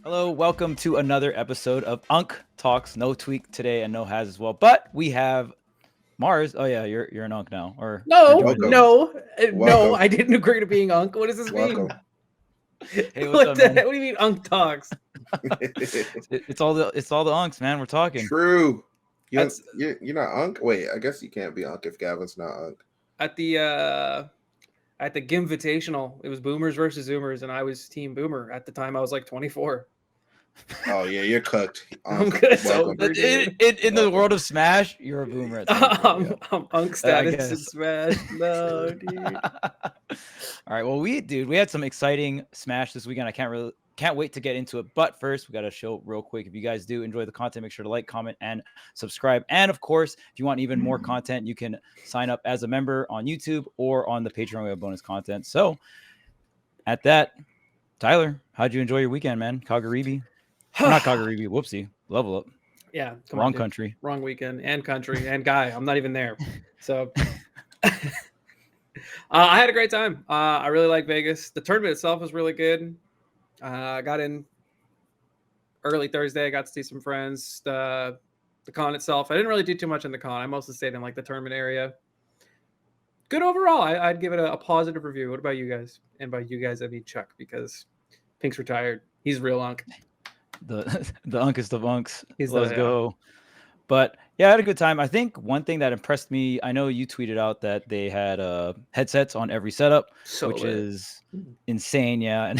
Hello, welcome to another episode of Unk Talks. No Tweek today and no Haz as well, but we have Mars. Oh yeah, you're an Unk now, or you're No, doing Welcome. no, Welcome. I didn't agree to being Unk. What does this Welcome. mean? Hey, what's What up, the man? heck? What do you mean Unk talks? It's all the Unks, man. We're talking. True. That's- You're not Unk? Wait, I guess you can't be Unk if Gavin's not Unk. At the Gimvitational, it was Boomers versus Zoomers, and I was Team Boomer. At the time, I was like 24. Oh yeah, you're cooked. I'm good, so Welcome. But- In the world of Smash, you're a boomer. At 24, yeah. I'm Unk I status in guess. Smash. No, dude. All right, well, we had some exciting Smash this weekend. I can't wait to get into it. But first, we got to show real quick. If you guys do enjoy the content, make sure to like, comment, and subscribe. And of course, if you want even more content, you can sign up as a member on YouTube or on the Patreon. We have bonus content. So at that, Tyler, how'd you enjoy your weekend, man? Kagaribi. Not Kagaribi. Whoopsie. Level up. Yeah, come Wrong on, dude. country. Wrong weekend and country and guy. I'm not even there. So I had a great time. I really like Vegas. The tournament itself was really good. I got in early Thursday. I got to see some friends. The con itself, I didn't really do too much in the con. I mostly stayed in like the tournament area. Good overall. I'd give it a positive review. What about you guys? And by you guys, I mean Chuck, because Pink's retired. He's real Unk. The unkest of unks. He's Let's the- go. But yeah, I had a good time. I think one thing that impressed me, I know you tweeted out that they had headsets on every setup, So which lit. is insane. Yeah. And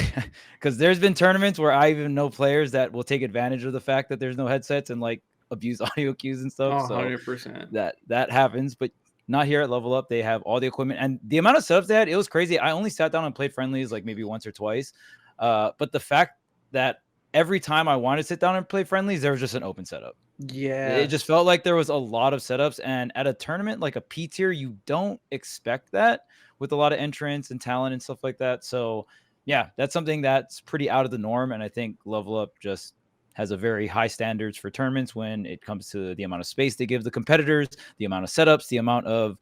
because there's been tournaments where I even know players that will take advantage of the fact that there's no headsets and like abuse audio cues and stuff. Oh, So 100%. that happens, but not here at Level Up. They have all the equipment and the amount of setups they had, it was crazy. I only sat down and played friendlies like maybe once or twice. But the fact that every time I wanted to sit down and play friendlies, there was just an open setup. Yeah. It just felt like there was a lot of setups. And at a tournament like a P tier, you don't expect that with a lot of entrants and talent and stuff like that. So yeah, that's something that's pretty out of the norm. And I think Level Up just has a very high standards for tournaments when it comes to the amount of space they give the competitors, the amount of setups, the amount of,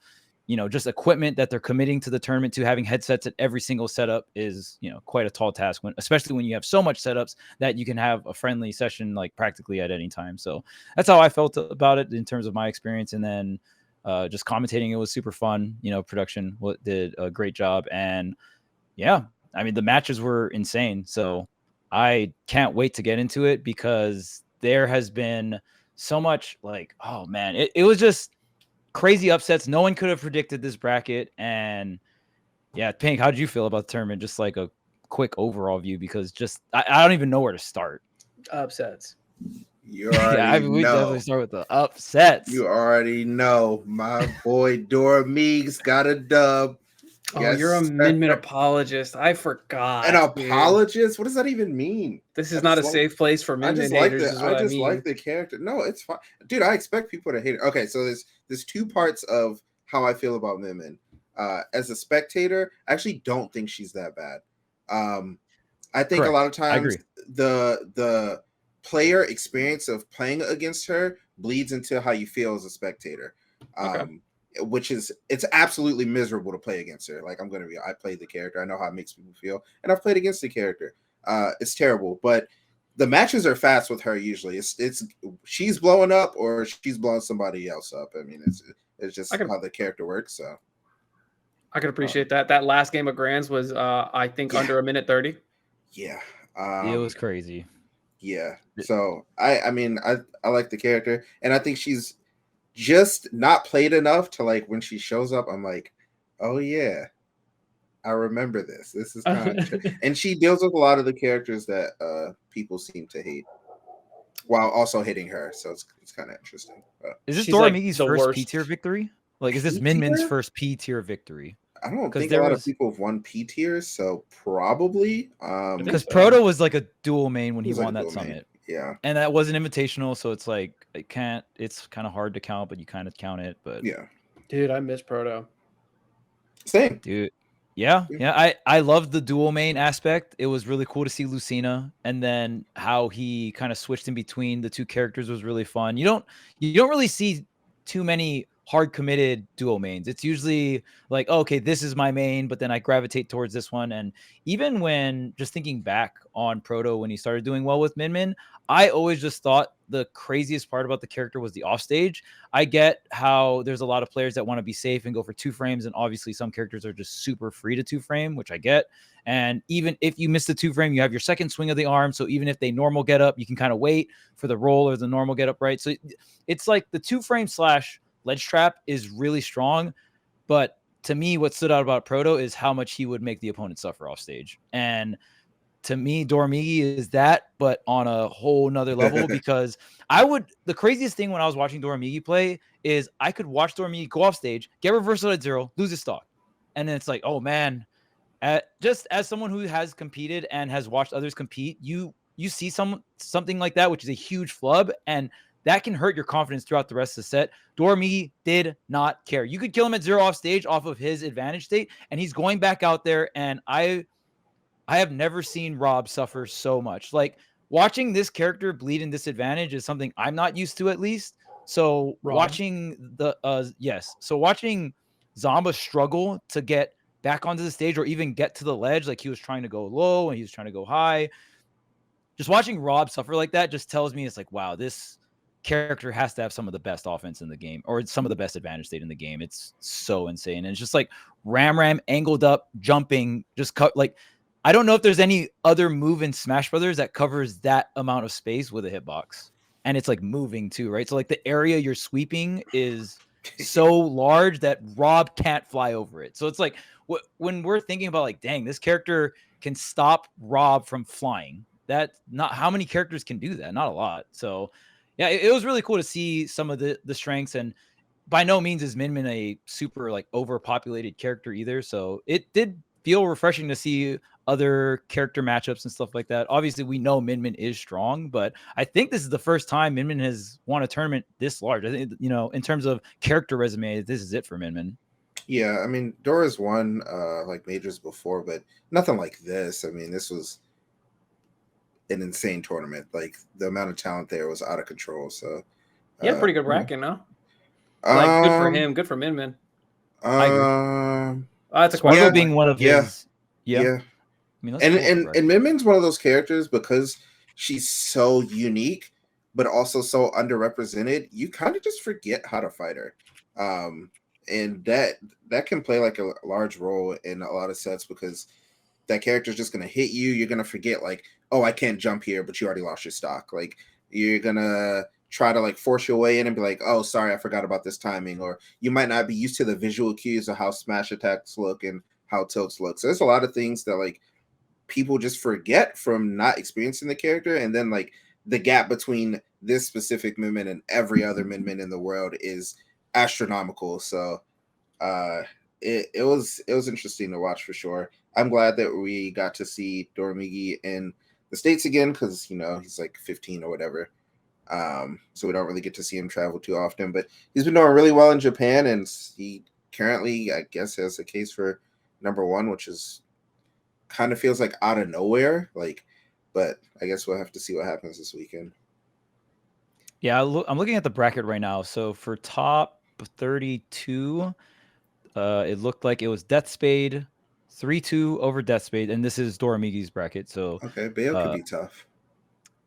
just equipment that they're committing to the tournament. To having headsets at every single setup is, quite a tall task, especially when you have so much setups that you can have a friendly session like practically at any time. So that's how I felt about it in terms of my experience. And then just commentating, it was super fun. Production did a great job. And yeah, I mean, the matches were insane. So I can't wait to get into it because there has been so much like, oh man, it was just crazy upsets. No one could have predicted this bracket. And yeah, Pink, how did you feel about the tournament? Just like a quick overall view, because just I don't even know where to start. Upsets. You already we know. definitely start with the upsets. You already know. My boy Dora Meeks got a dub. Oh, Yes, you're a sir. min apologist. I forgot. An dude. apologist? What does that even mean? This is I not a just safe place for I min just like haters. the Is what I mean. like the character. No, it's fine, dude. I expect people to hate it. Okay, so there's two parts of how I feel about Min. As a spectator, I actually don't think she's that bad. I think Correct. a lot of I times agree. the player experience of playing against her bleeds into how you feel as a spectator. Okay. Which is, it's absolutely miserable to play against her. Like, I played the character. I know how it makes people feel. And I've played against the character. It's terrible. But the matches are fast with her usually. It's she's blowing up or she's blowing somebody else up. I mean, it's just how the character works. So I can appreciate that. That last game of Grands was, I think, under a minute 30. yeah. It was crazy. Yeah. So I mean, I like the character, and I think she's just not played enough to, like, when she shows up, I'm like, oh yeah, I remember this. This is kind of and she deals with a lot of the characters that people seem to hate, while also hitting her. So it's kind of interesting. Is this She's Dora like Migi's the first worst. P tier victory? Like, is this P Min Min's tier? first P tier victory? I don't 'Cause think there a lot was- of people have won P tiers, so probably. Because so. Proto was like a dual main when he He's like won a that dual main. summit. Yeah. And that was an invitational, so it's like it's kind of hard to count, but you kind of count it. But Yeah. Dude, I miss Proto. Same. dude, yeah. I loved the dual main aspect. It was really cool to see Lucina, and then how he kind of switched in between the two characters was really fun. You don't really see too many hard committed duo mains. It's usually like, oh, okay, this is my main, but then I gravitate towards this one. And even when just thinking back on Proto when he started doing well with Min Min, I always just thought the craziest part about the character was the offstage. I get how there's a lot of players that want to be safe and go for 2 frames, and obviously some characters are just super free to 2 frame, which I get. And even if you miss the 2 frame, you have your second swing of the arm. So even if they normal get up, you can kind of wait for the roll or the normal get up, right? So it's like the 2 frame / ledge trap is really strong. But to me, what stood out about Proto is how much he would make the opponent suffer off stage. And to me, Dormigi is that, but on a whole nother level, because the craziest thing when I was watching Dormigi play is I could watch Dormigi go off stage, get reversal at 0, lose his stock. And then it's like, oh man, just as someone who has competed and has watched others compete, you see something like that, which is a huge flub, and that can hurt your confidence throughout the rest of the set. Dormigi did not care. You could kill him at 0 off stage off of his advantage state, and he's going back out there, and I have never seen Rob suffer so much. Like, watching this character bleed in disadvantage is something I'm not used to, at least. So watching watching Zamba struggle to get back onto the stage or even get to the ledge, like he was trying to go low and he was trying to go high. Just watching Rob suffer like that just tells me it's like, wow, this character has to have some of the best offense in the game, or some of the best advantage state in the game. It's so insane. And it's just like Ram angled up, jumping, just cut. Like, I don't know if there's any other move in Smash Brothers that covers that amount of space with a hitbox. And it's like moving too, right? So like the area you're sweeping is so large that Rob can't fly over it. So it's like when we're thinking about like, dang, this character can stop Rob from flying. That's not how many characters can do that. Not a lot. So yeah, it was really cool to see some of the strengths. And by no means is Min Min a super like overpopulated character either. So it did feel refreshing to see other character matchups and stuff like that. Obviously, we know Min Min is strong, but I think this is the first time Min Min has won a tournament this large. I think, in terms of character resume, this is it for Min Min. Yeah, I mean, Dora's won like majors before, but nothing like this. I mean, this was an insane tournament. Like, the amount of talent there was out of control. So he had a pretty good bracket, no? Like, good for him, good for Min Min. That's a question. Being one of his. Yeah. I mean, and Min Min's one of those characters, because she's so unique, but also so underrepresented. You kind of just forget how to fight her, and that can play like a large role in a lot of sets, because that character is just gonna hit you. You're gonna forget, like, oh, I can't jump here, but you already lost your stock. Like, you're gonna try to like force your way in and be like, oh, sorry, I forgot about this timing, or you might not be used to the visual cues of how smash attacks look and how tilts look. So there's a lot of things that like people just forget from not experiencing the character, and then like the gap between this specific Min Min and every other Min Min in the world is astronomical. So it was interesting to watch for sure. I'm glad that we got to see Dormigi in the States again, because he's like 15 or whatever. So we don't really get to see him travel too often, but he's been doing really well in Japan, and he currently, I guess, has a case for #1, which is kind of feels like out of nowhere. Like, but I guess we'll have to see what happens this weekend. Yeah, I'm looking at the bracket right now. So for top 32, it looked like it was Deathspade 3-2 over Deathspade, and this is Doramigi's bracket. So okay, Bayo could be tough.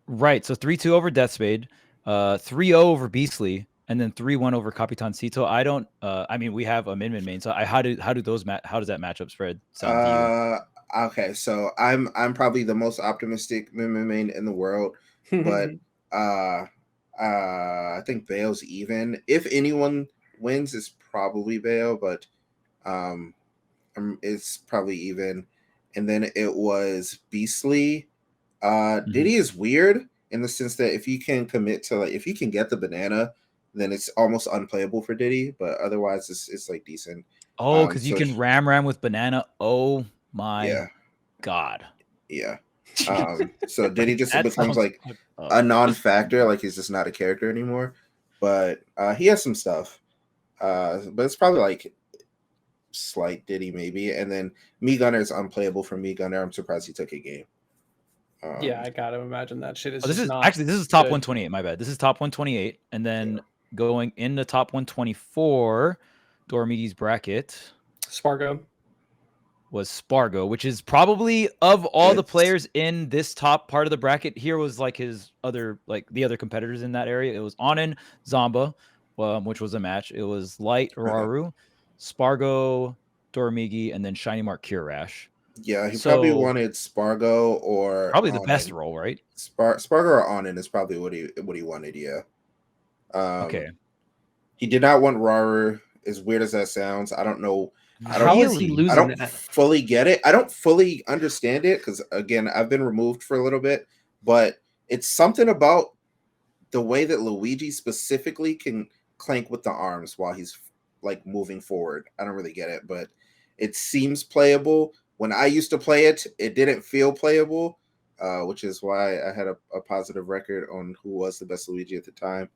Right. So 3-2 over Deathspade, 3-0 over Beastly, and then 3-1 over Capitan Cito. I don't. I mean, we have a Min Min main. So how does that matchup spread sound to you? Okay, so I'm probably the most optimistic Min Min main in the world, but I think Bayo's even. If anyone wins, it's probably Bayo, but it's probably even. And then it was Beastly. Diddy is weird in the sense that if you can commit to, like, if you can get the banana, then it's almost unplayable for Diddy, but otherwise it's like decent. Oh, because you can ram with banana. Oh my god. Yeah. So Diddy just becomes like a non-factor, like he's just not a character anymore. But he has some stuff. But it's probably like slight Diddy maybe. And then Me Gunner is unplayable for Me Gunner. I'm surprised he took a game. Yeah, I gotta imagine that shit is. This is top 128. My bad. This is top 128, and then going in the top 124, Dormigi's bracket Spargo was Spargo, which is probably of all the It's- players in this top part of the bracket. Here was like his other, like the other competitors in that area. It was Onin, Zamba, which was a match. It was Light, Raru, Spargo, Dormigi, and then Shiny Mark Kirash. Yeah, he So probably wanted Spargo or probably the best Onin. role, right? Spargo or Onin is probably what he wanted. Yeah. Okay. He did not want Raru. As weird as that sounds, I don't know. How is he Really? losing I don't that? fully get it. I don't fully understand it because again, I've been removed for a little bit, but it's something about the way that Luigi specifically can clank with the arms while he's like moving forward. I don't really get it, but it seems playable. When I used to play it, it didn't feel playable, which is why I had a positive record on who was the best Luigi at the time.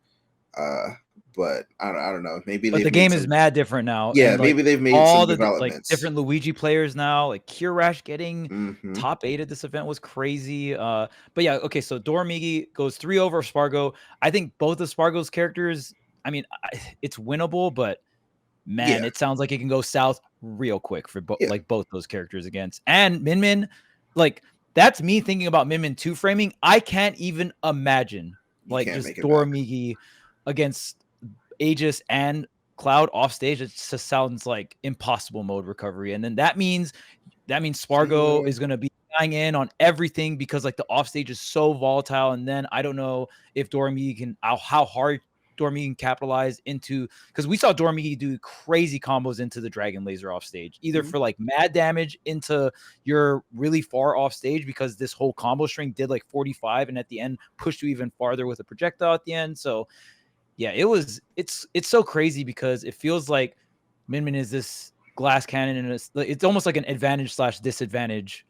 But I don't know. Maybe But they've the made game some, is mad different now. yeah, And like maybe they've made all some the like developments. different Luigi players now, like Kirash getting Mhm. top 8 at this event was crazy. But yeah, okay, so Dormigi goes 3 over Spargo. I think both of Spargo's characters, I mean, it's winnable, but man, Yeah. it sounds like it can go south real quick for Yeah. like both those characters against. And Min Min, like that's me thinking about Min Min 2 framing. I can't even imagine You like can't just make it back. Dormigi against Aegis and Cloud off stage. It just sounds like impossible mode recovery. And then that means Spargo is going to be dying in on everything because like the off stage is so volatile. And then I don't know if Dormigi can, how hard Dormigi can capitalize into, because we saw Dormigi do crazy combos into the Dragon Laser off stage, either for like mad damage into your really far off stage because this whole combo string did like 45 and at the end pushed you even farther with a projectile at the end. So yeah, it's so crazy because it feels like Min Min is this glass cannon and it's almost like an advantage / disadvantage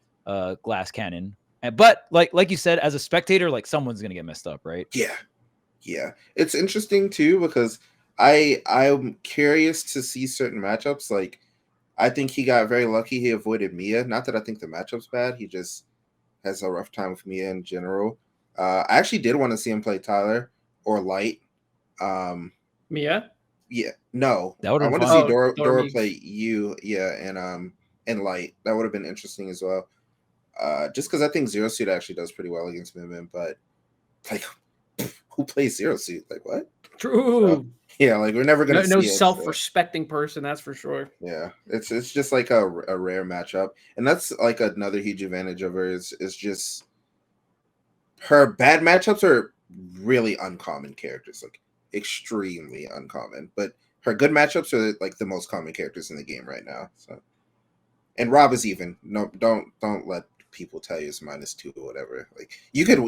glass cannon. But like you said, as a spectator, like someone's gonna get messed up, right? Yeah. It's interesting too because I'm curious to see certain matchups. Like I think he got very lucky he avoided Mia. Not that I think the matchup's bad. He just has a rough time with Mia in general. I actually did want to see him play Tyler or Light. Mia? Yeah, no. That would I have want been to see fun. Dora Dormigi. play you, yeah, and Light. That would have been interesting as well. Just because I think Zero Suit actually does pretty well against Min, but like who plays Zero Suit? Like what? True. So, yeah, like we're never gonna No see it, so. self-respecting person, that's for sure. Yeah, it's just like a rare matchup, and that's like another huge advantage of her is just her bad matchups are really uncommon characters, like extremely uncommon. But her good matchups are like the most common characters in the game right now. So, and Rob is even. No, don't let people tell you it's -2 or whatever. Like you could.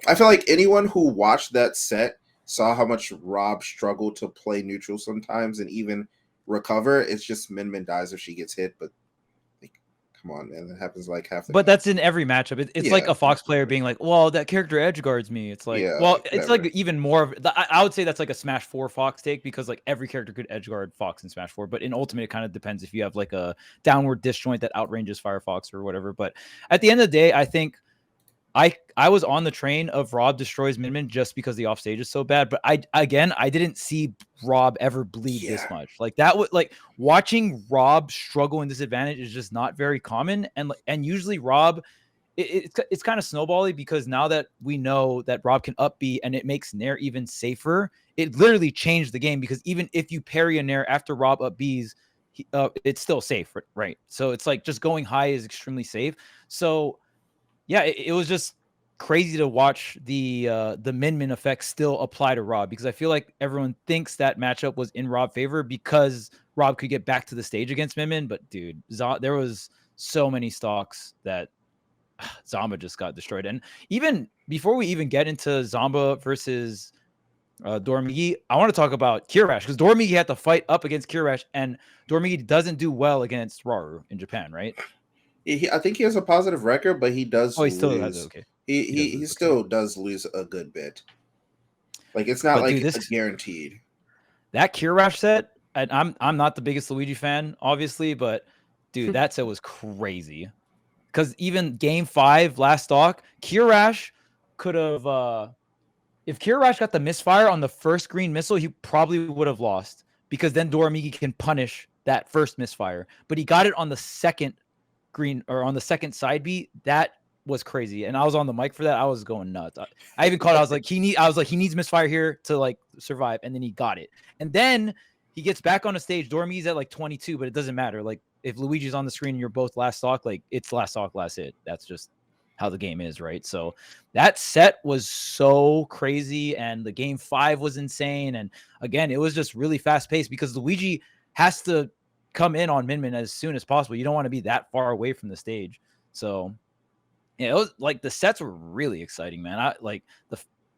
I feel like anyone who watched that set saw how much Rob struggled to play neutral sometimes and even recover. It's just Min dies if she gets hit, but like, come on, man, that happens like half the But time. that's in every matchup. It's like a Fox player being like, "Well, that character edge guards me." It's like, Yeah, well, like, it's whatever. like even more of. I would say that's like a Smash 4 Fox take because like every character could edge guard Fox in Smash 4. But in Ultimate, it kind of depends if you have like a downward disjoint that outranges Firefox or whatever. But at the end of the day, I think I was on the train of Rob destroys Min Min just because the offstage is so bad. But I didn't see Rob ever bleed this much. Like that would like watching Rob struggle in this advantage is just not very common. And usually Rob, it's kind of snowbally because now that we know that Rob can up B and it makes Nair even safer, it literally changed the game because even if you parry a Nair after Rob up B's, it's still safe, right? So it's like just going high is extremely safe. So yeah, it was just crazy to watch the Min Min effect still apply to Rob because I feel like everyone thinks that matchup was in Rob's favor because Rob could get back to the stage against Min Min. But dude, there was so many stocks that Zamba just got destroyed. And even before we even get into Zamba versus Dormigi, I want to talk about Kirash because Dormigi had to fight up against Kirash, and Dormigi doesn't do well against Raru in Japan, right? I think he has a positive record, but he does Oh, he still lose. has it. Okay. He still does lose a good bit. Like it's not But like dude, a guaranteed. That Kirash set, and I'm not the biggest Luigi fan, obviously, but dude, that set was crazy. Because even game 5 last stock, Kirash could have if Kirarash got the misfire on the first green missile, he probably would have lost because then Doramigi can punish that first misfire. But he got it on the second green or on the second side beat. That was crazy. And I was on the mic for that. I was going nuts. I even called. I was like, he needs misfire here to like survive. And then he got it. And then he gets back on the stage. Dorami's at like 22, but it doesn't matter. Like if Luigi's on the screen and you're both last stock, like it's last stock, last hit. That's just how the game is, right? So that set was so crazy, and the game 5 was insane. And again, it was just really fast paced because Luigi has to come in on Min as soon as possible. You don't want to be that far away from the stage. So yeah, it was like the sets were really exciting, man. I like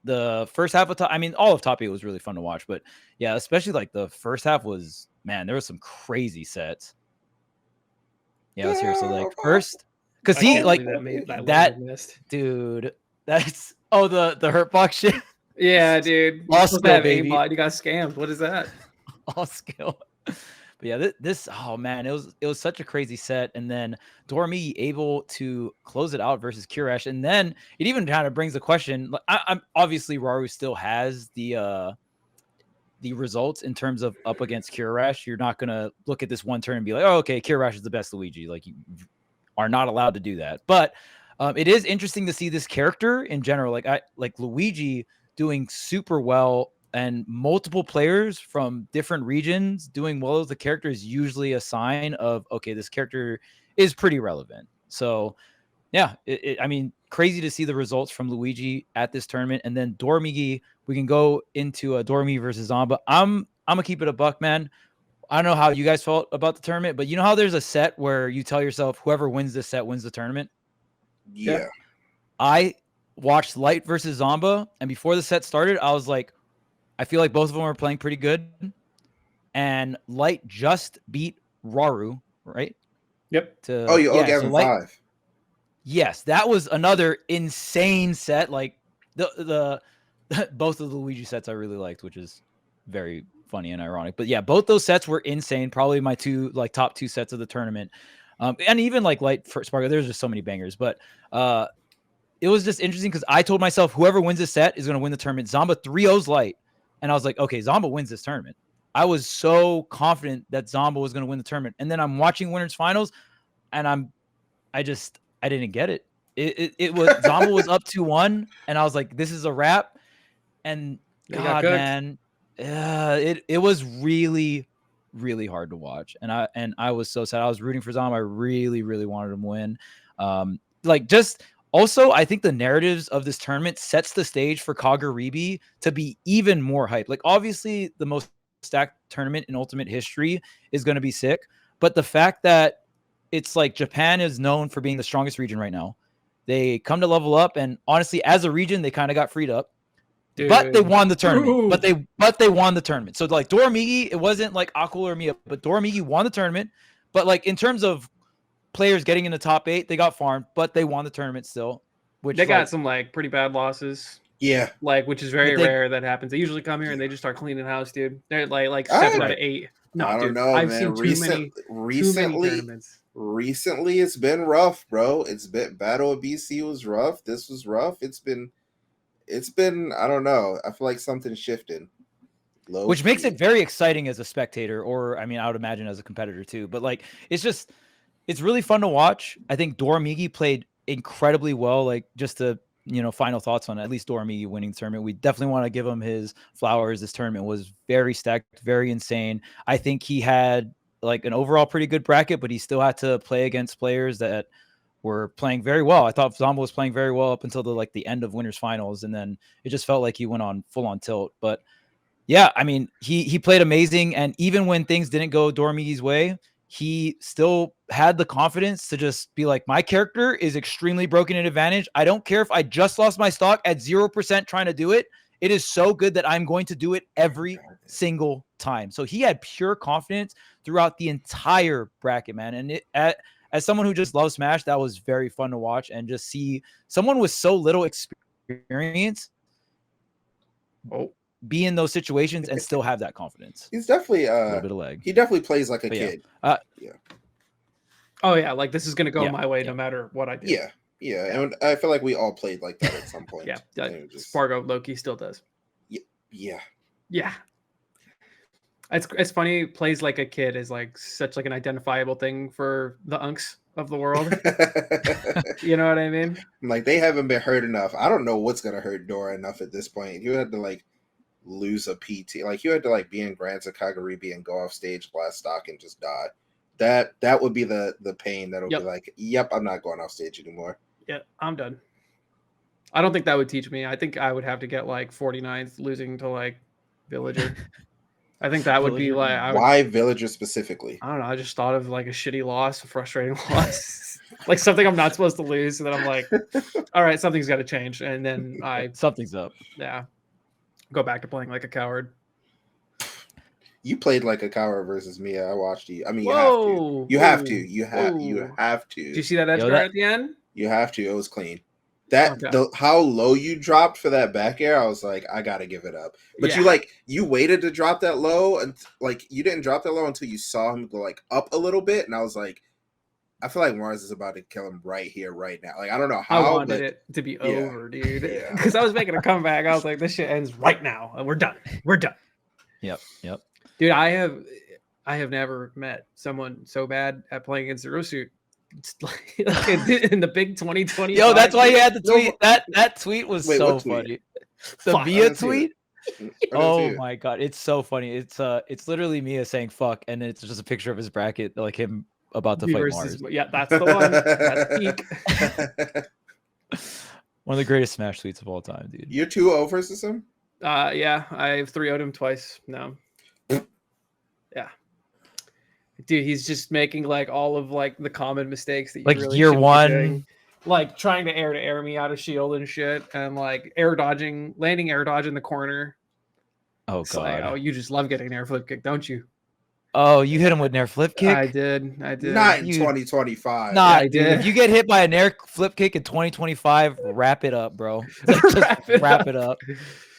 the first half of all of top 8 was really fun to watch, but yeah, especially like the first half was, man, there was some crazy sets. Yeah, let's hear. So like first, because he like that dude, that's the hurt box shit. Yeah, dude. All skill, baby. You got scammed. What is that? All skill. But yeah, this oh man, it was such a crazy set, and then Dorami able to close it out versus Kirarash, and then it even kind of brings the question. I'm obviously Raru still has the results in terms of up against Kirarash. You're not gonna look at this one turn and be like, oh, okay, Kirarash is the best Luigi. Like you are not allowed to do that. But it is interesting to see this character in general. Like Luigi doing super well, and multiple players from different regions doing well as the character is usually a sign of, okay, this character is pretty relevant. So yeah, I mean, crazy to see the results from Luigi at this tournament. And then Dormigi, we can go into a Dormi versus Zamba. I'm gonna keep it a buck, man. I don't know how you guys felt about the tournament, but you know how there's a set where you tell yourself whoever wins this set wins the tournament? Yeah. I watched Light versus Zamba, and before the set started, I was like, I feel like both of them are playing pretty good. And Light just beat Raru, right? Yep. Gavin Light, 5. Yes, that was another insane set. Like the both of the Luigi sets I really liked, which is very funny and ironic. But yeah, both those sets were insane. Probably my top 2 sets of the tournament. And even like Light for Sparkle, there's just so many bangers. But it was just interesting because I told myself whoever wins this set is going to win the tournament. Zamba 3-0's Light. And I was like, okay, Zamba wins this tournament. I was so confident that Zamba was going to win the tournament. And then I'm watching winners finals, and I didn't get it. It was Zamba was up 2-1, and I was like, this is a wrap. And God, man, it was really, really hard to watch. And I was so sad. I was rooting for Zamba. I really, really wanted him to win. Also, I think the narratives of this tournament sets the stage for Kagaribi to be even more hype. Like, obviously, the most stacked tournament in Ultimate history is going to be sick. But the fact that it's like Japan is known for being the strongest region right now. They come to level up, and honestly, as a region, they kind of got freed up. Dude. But they won the tournament. Ooh. But they won the tournament. So like Dormigi, it wasn't like Akul or Mia, but Dormigi won the tournament. But like in terms of players getting in the top 8, they got farmed, but they won the tournament still. Which they got some like pretty bad losses. Yeah, like which is very rare that happens. They usually come here and they just start cleaning house, dude. They're like 7 out of 8. No, I don't know, I've seen too many tournaments. Recently, it's been rough, bro. It's been Battle of BC was rough. This was rough. It's been. I don't know. I feel like something's shifting. Which makes it very exciting as a spectator, or I mean, I would imagine as a competitor too. But like, it's really fun to watch. I think Dormigi played incredibly well. Like, just to final thoughts on at least Dormigi winning the tournament. We definitely want to give him his flowers. This tournament was very stacked, very insane. I think he had like an overall pretty good bracket, but he still had to play against players that were playing very well. I thought Zamba was playing very well up until the end of winners finals, and then it just felt like he went on full on tilt. But yeah, I mean, he played amazing, and even when things didn't go Dormigi's way, he still had the confidence to just be like, my character is extremely broken in advantage. I don't care if I just lost my stock at 0% trying to do it. It is so good that I'm going to do it every single time. So he had pure confidence throughout the entire bracket, man. And as someone who just loves Smash, that was very fun to watch, and just see someone with so little experience be in those situations and still have that confidence. He's definitely a little bit of leg. He definitely plays like a kid. Yeah. Oh yeah, like this is gonna go my way no matter what I do. Yeah. Yeah, and I feel like we all played like that at some point. Yeah, And it just, Spargo Loki still does. yeah. It's funny. Plays like a kid is like such like an identifiable thing for the unks of the world. You know what I mean? Like they haven't been hurt enough. I don't know what's gonna hurt Dora enough at this point. You had to like lose a PT. Like you had to like be in Grants of Kagaribi and go off stage last stock and just die. That would be the pain that'll be like, yep, I'm not going off stage anymore. Yeah, I'm done. I don't think that would teach me. I think I would have to get like 49th losing to like Villager. I think that would be like why Villager specifically? I don't know. I just thought of like a shitty loss, a frustrating loss, like something I'm not supposed to lose. And then I'm like, all right, something's got to change. And then something's up. Yeah, go back to playing like a coward. You played like a coward versus Mia. I watched you. I mean, Whoa, you have to. You have to. Did you see that edge guard at the end? You have to. It was clean. How low you dropped for that back air, I was like, I gotta give it up. But you waited to drop that low, and like you didn't drop that low until you saw him go like up a little bit, and I was like, I feel like Mars is about to kill him right here, right now. Like I don't know how. I wanted it to be over, dude, because I was making a comeback. I was like, this shit ends right now, and we're done. We're done. Yep. Dude, I have never met someone so bad at playing in Zero Suit. Like in the big 2020. Yo, that's why you had the tweet. That tweet was so funny. The Mia tweet. Oh my god, it's so funny. It's literally Mia saying "fuck," and it's just a picture of his bracket, like him about to fight Mars. Yeah, that's the one. That's peak. One of the greatest Smash tweets of all time, dude. You're 2-0 versus him. Yeah, I've 3-0'd him twice now. Yeah. Dude, he's just making like all of like the common mistakes that you like really year one, doing. Like trying to air me out of shield and shit, and like landing air dodge in the corner. Oh it's god! Like, you just love getting an air flip kick, don't you? Oh, you hit him with an air flip kick. I did. Not in 2025. Nah, I did. If you get hit by an air flip kick in 2025, wrap it up, bro. Wrap it up.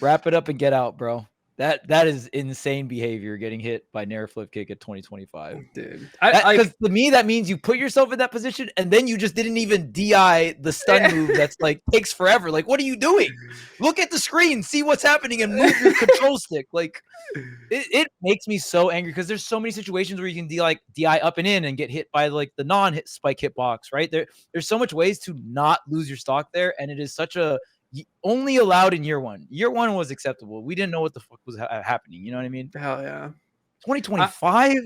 Wrap it up and get out, bro. That is insane behavior, getting hit by an air flip kick at 2025. Dude. Because to me, that means you put yourself in that position and then you just didn't even DI the stun move that's like takes forever. Like, what are you doing? Look at the screen, see what's happening, and move your control stick. Like, it makes me so angry because there's so many situations where you can DI up and in and get hit by like the non-hit spike hitbox, right? There's so much ways to not lose your stock there, and it is such a only allowed in year one. Year one was acceptable. We didn't know what the fuck was happening. You know what I mean? Hell yeah. 2025.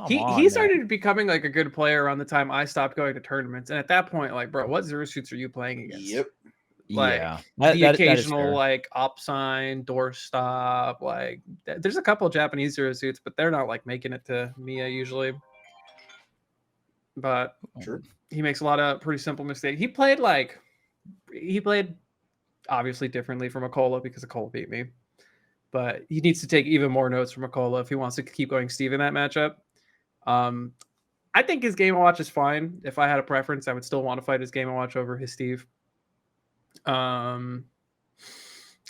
He started becoming like a good player around the time I stopped going to tournaments, and at that point, like, bro, what Zero Suits are you playing against? Yep. Like the occasional like op sign, doorstop. Like, there's a couple of Japanese Zero Suits, but they're not like making it to Mia usually. But he makes a lot of pretty simple mistakes. He played obviously differently from Akola because Akola beat me, but he needs to take even more notes from Akola if he wants to keep going Steve in that matchup. I think his Game & Watch is fine. If I had a preference, I would still want to fight his Game & Watch over his Steve. Well,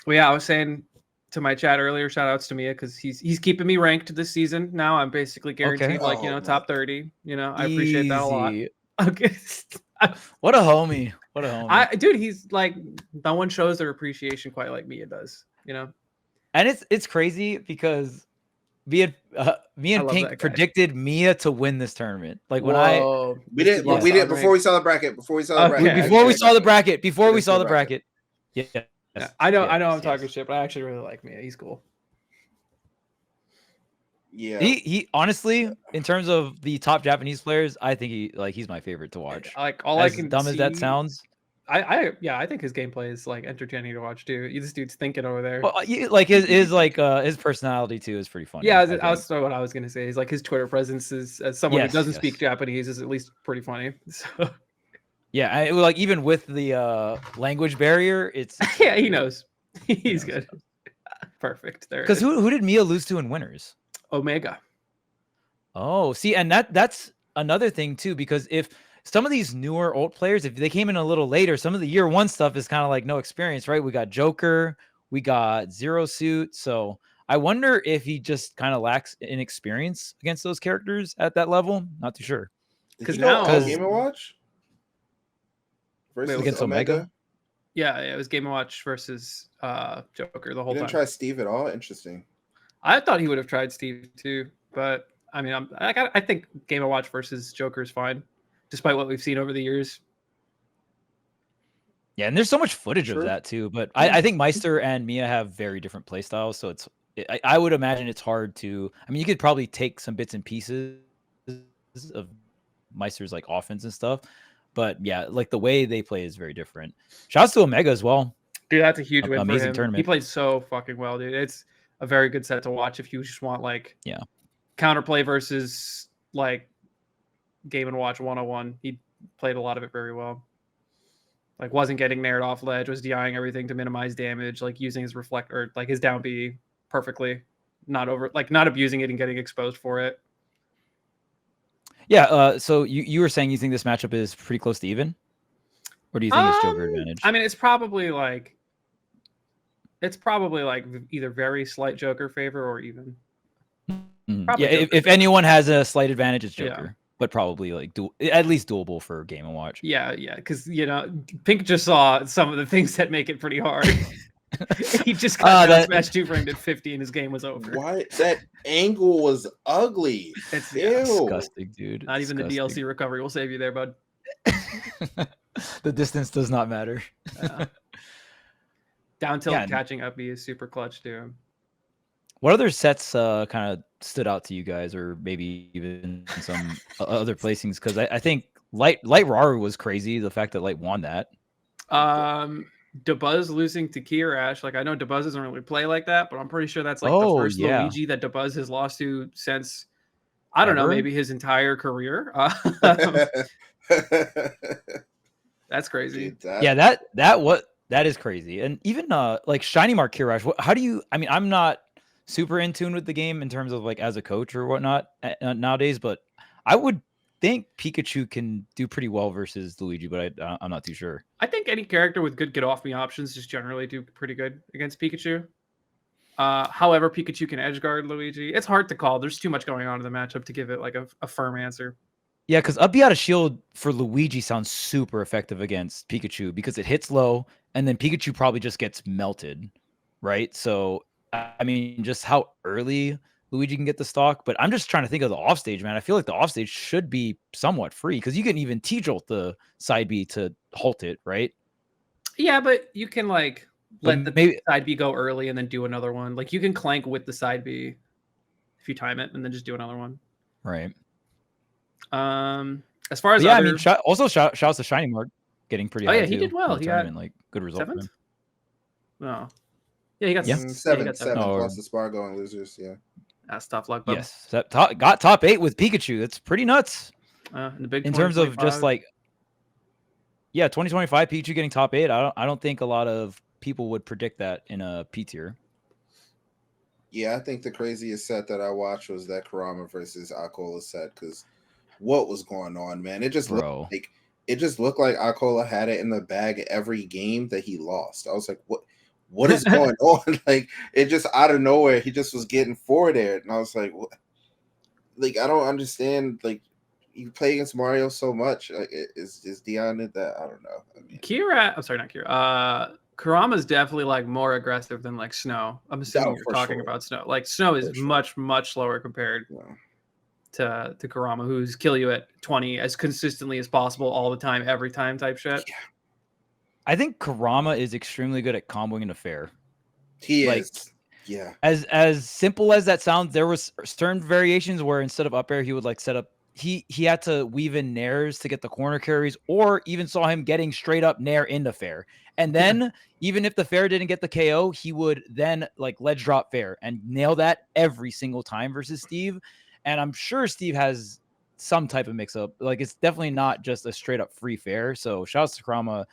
yeah, I was saying to my chat earlier, shout outs to Mia because he's keeping me ranked this season. Now I'm basically guaranteed top 30. I appreciate that a lot. Okay. What a homie. Dude, he's like, no one shows their appreciation quite like Mia does, And it's crazy because me and Pink predicted Mia to win this tournament. Like when we did before we saw the bracket. Before we saw the bracket. Yeah. I know I'm talking shit, but I actually really like Mia. He's cool. Yeah. He honestly, in terms of the top Japanese players, I think he's my favorite to watch. Like all as I can dumb as that sounds. I think his gameplay is like entertaining to watch too. This dude's thinking over there. Well, like his personality too is pretty funny. Yeah, that's what I was gonna say. Is like his Twitter presence is, as someone who doesn't speak Japanese, is at least pretty funny. So. Yeah, like even with the language barrier, it's yeah, he knows. He's good. Perfect. There. Because who did Mia lose to in winners? Omega. Oh, see, and that's another thing too, because if some of these newer old players, if they came in a little later, some of the year one stuff is kind of like no experience, right? We got Joker, we got Zero Suit, so I wonder if he just kind of lacks inexperience against those characters at that level. Not too sure. Because now Game & Watch. versus Against Omega. Omega? Yeah, it was Game & Watch versus Joker the whole You didn't time. try Steve at all? Interesting. I thought he would have tried Steve too, but I mean, I think Game & Watch versus Joker is fine, despite what we've seen over the years. Yeah, and there's so much footage Sure. of that too. But I think Meister and Mia have very different play styles, so I would imagine it's hard to. I mean, you could probably take some bits and pieces of Meister's like offense and stuff, but yeah, like the way they play is very different. Shouts to Omega as well. Dude, that's a huge win for Amazing him. tournament. He played so fucking well, dude. It's a very good set to watch if you just want like counterplay versus like Game & Watch 101. He played a lot of it very well. Like wasn't getting nared off ledge, was DIing everything to minimize damage, like using his reflector, like his down B perfectly, not abusing it and getting exposed for it. Yeah. So you were saying you think this matchup is pretty close to even, or do you think it's Joker advantage? I mean, it's probably like either very slight Joker favor or even. Yeah, if anyone has a slight advantage, it's Joker. Yeah. But probably like at least doable for Game & Watch. Yeah, because Pink just saw some of the things that make it pretty hard. He just got down smash 2-framed at 50 and his game was over. Why that angle was ugly? It's disgusting, dude. Not even the DLC recovery will save you there, bud. The distance does not matter. Down tilt catching up B is super clutch too. What other sets kind of stood out to you guys, or maybe even some other placings? Because I think Light Raru was crazy. The fact that Light won that. Dabuz losing to Kirash. Like I know Dabuz doesn't really play like that, but I'm pretty sure that's like the first Luigi that Dabuz has lost to since I don't know, maybe his entire career. That's crazy. Dude, that is crazy. And even like Shiny Mark Kirash. How do you? I mean, I'm not super in tune with the game in terms of like as a coach or whatnot nowadays, but I would think Pikachu can do pretty well versus Luigi, but I'm not too sure. I think any character with good get off me options just generally do pretty good against Pikachu. However, Pikachu can edge guard Luigi. It's hard to call. There's too much going on in the matchup to give it like a firm answer. Yeah, because up B out of shield for Luigi sounds super effective against Pikachu because it hits low and then Pikachu probably just gets melted, right? So I mean, just how early Luigi can get the stock, but I'm just trying to think of the offstage, man. I feel like the offstage should be somewhat free because you can even T-jolt the side B to halt it, right? Yeah, but you can like let the side B go early and then do another one. Like you can clank with the side B if you time it and then just do another one. Right. As far as I mean, also shouts to Shiny Mark getting pretty high. Oh yeah, he did well. He got like good result. 7th? No. Yeah, he got 7th. Lost to Spargo and losers. Yeah, that's tough luck. Bub. Yes, got top 8 with Pikachu. That's pretty nuts. In terms of just like, 2025 Pikachu getting top 8. I don't think a lot of people would predict that in a P tier. Yeah, I think the craziest set that I watched was that Kurama versus Akola set because what was going on, man? It just looked like Akola had it in the bag every game that he lost. I was like, what is going on? Like it just out of nowhere, he just was getting forward there, and I was like, what? Like I don't understand. Like you play against Mario so much. Like, is Dion did that? I don't know. I mean, I'm sorry, not Kira. Kurama's definitely like more aggressive than like Snow. I'm assuming you're talking about Snow. Like Snow is much slower compared to Kurama, who's kill you at 20 as consistently as possible all the time, every time type shit. Yeah. I think Kurama is extremely good at comboing into fair. He is. Yeah. As simple as that sounds, there was certain variations where instead of up air, he would like set up. He had to weave in nairs to get the corner carries, or even saw him getting straight up nair into fair. And then even if the fair didn't get the KO, he would then like ledge drop fair and nail that every single time versus Steve. And I'm sure Steve has some type of mix up. Like it's definitely not just a straight up free fair. So shouts to Kurama.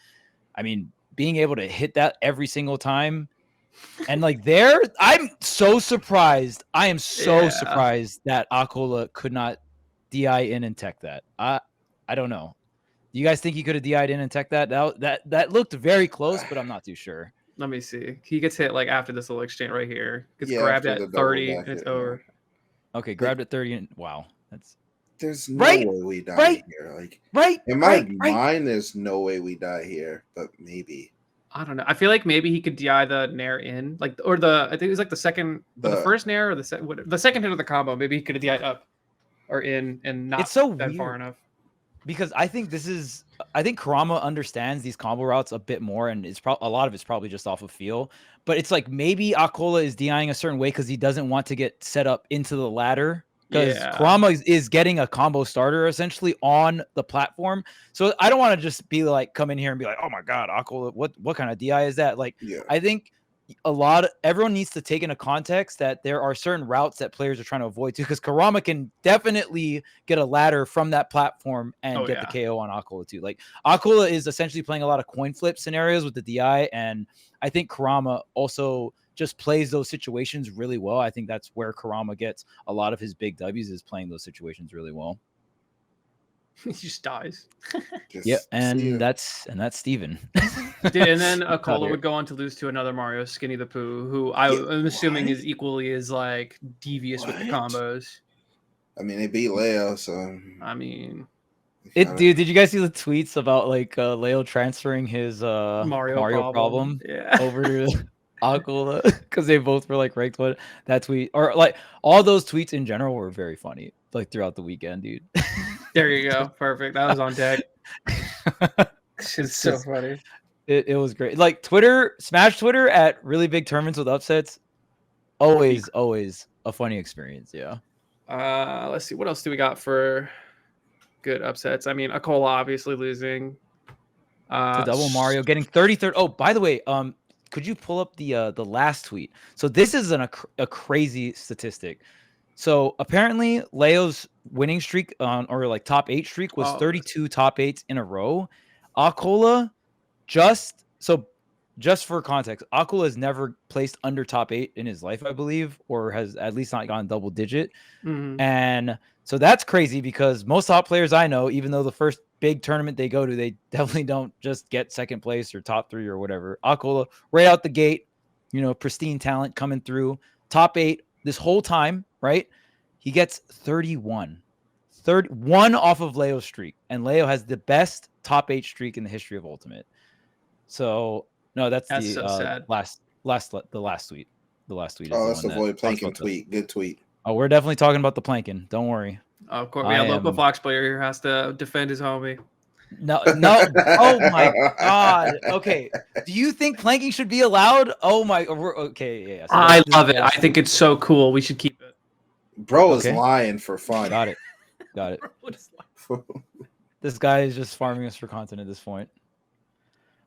I mean, being able to hit that every single time. And like I'm so surprised. I am so surprised that Akola could not DI in and tech that. I don't know. Do you guys think he could have DI'd in and tech that? That looked very close, but I'm not too sure. Let me see. He gets hit like after this little exchange right here. Gets grabbed at 30 and it's over. Okay, grabbed at 30 and wow. there's no Right? way we die Right? here. Like Right? in my Right? mind, there's no way we die here, but maybe I don't know. I feel like maybe he could DI the nair in, like, or I think it was like the second, or the first nair, or the second hit of the combo. Maybe he could have DI up or in and not It's so been far weird. enough. Because I think Kurama understands these combo routes a bit more, and a lot of it's probably just off of feel. But it's like maybe Akola is DIing a certain way because he doesn't want to get set up into the ladder. Because Kurama is getting a combo starter essentially on the platform. So I don't want to just be like, come in here and be like, oh my God, Akola, what kind of DI is that? Like, I think everyone needs to take into context that there are certain routes that players are trying to avoid too, because Kurama can definitely get a ladder from that platform and get the KO on Akola too. Like Akola is essentially playing a lot of coin flip scenarios with the DI, and I think Kurama also just plays those situations really well. I think that's where Kurama gets a lot of his big W's, is playing those situations really well. He just dies. And that's Steven. And then Akola would go on to lose to another Mario, Skinny the Pooh, who I'm assuming is equally as like devious with the combos. I mean, they beat Leo, so I mean, dude, did you guys see the tweets about like Leo transferring his Mario problem over to Akola because they both were like ranked one? That tweet, or like all those tweets in general, were very funny like throughout the weekend, dude. There you go. Perfect. That was on deck. It's so funny. It was great. Like Smash Twitter at really big tournaments with upsets, always a funny experience. Yeah. Let's see. What else do we got for good upsets? I mean, Akola obviously losing. To double Mario, getting 33rd. Oh, by the way, could you pull up the last tweet? So this is a crazy statistic. So apparently Leo's winning streak or like top 8 streak was 32 top 8s in a row. Akola, just for context, Akola has never placed under top 8 in his life, I believe, or has at least not gone double digit. And so that's crazy because most top players I know, even though the first big tournament they go to, they definitely don't just get second place or top 3 or whatever. Akola, right out the gate, pristine talent coming through, top 8 this whole time, right? He gets 31 off of Leo's streak, and Leo has the best top 8 streak in the history of Ultimate. So no, that's the so sad. last tweet. The last tweet. Oh, that's the Void Planking tweet. Good tweet. Oh, we're definitely talking about the planking. Don't worry. Of course, we have local Fox player here has to defend his homie. No. Oh my God. Okay. Do you think planking should be allowed? Oh my. Okay. Yeah. So I love it. I think it's so cool. We should keep it. Bro is lying for fun. Got it. This guy is just farming us for content at this point.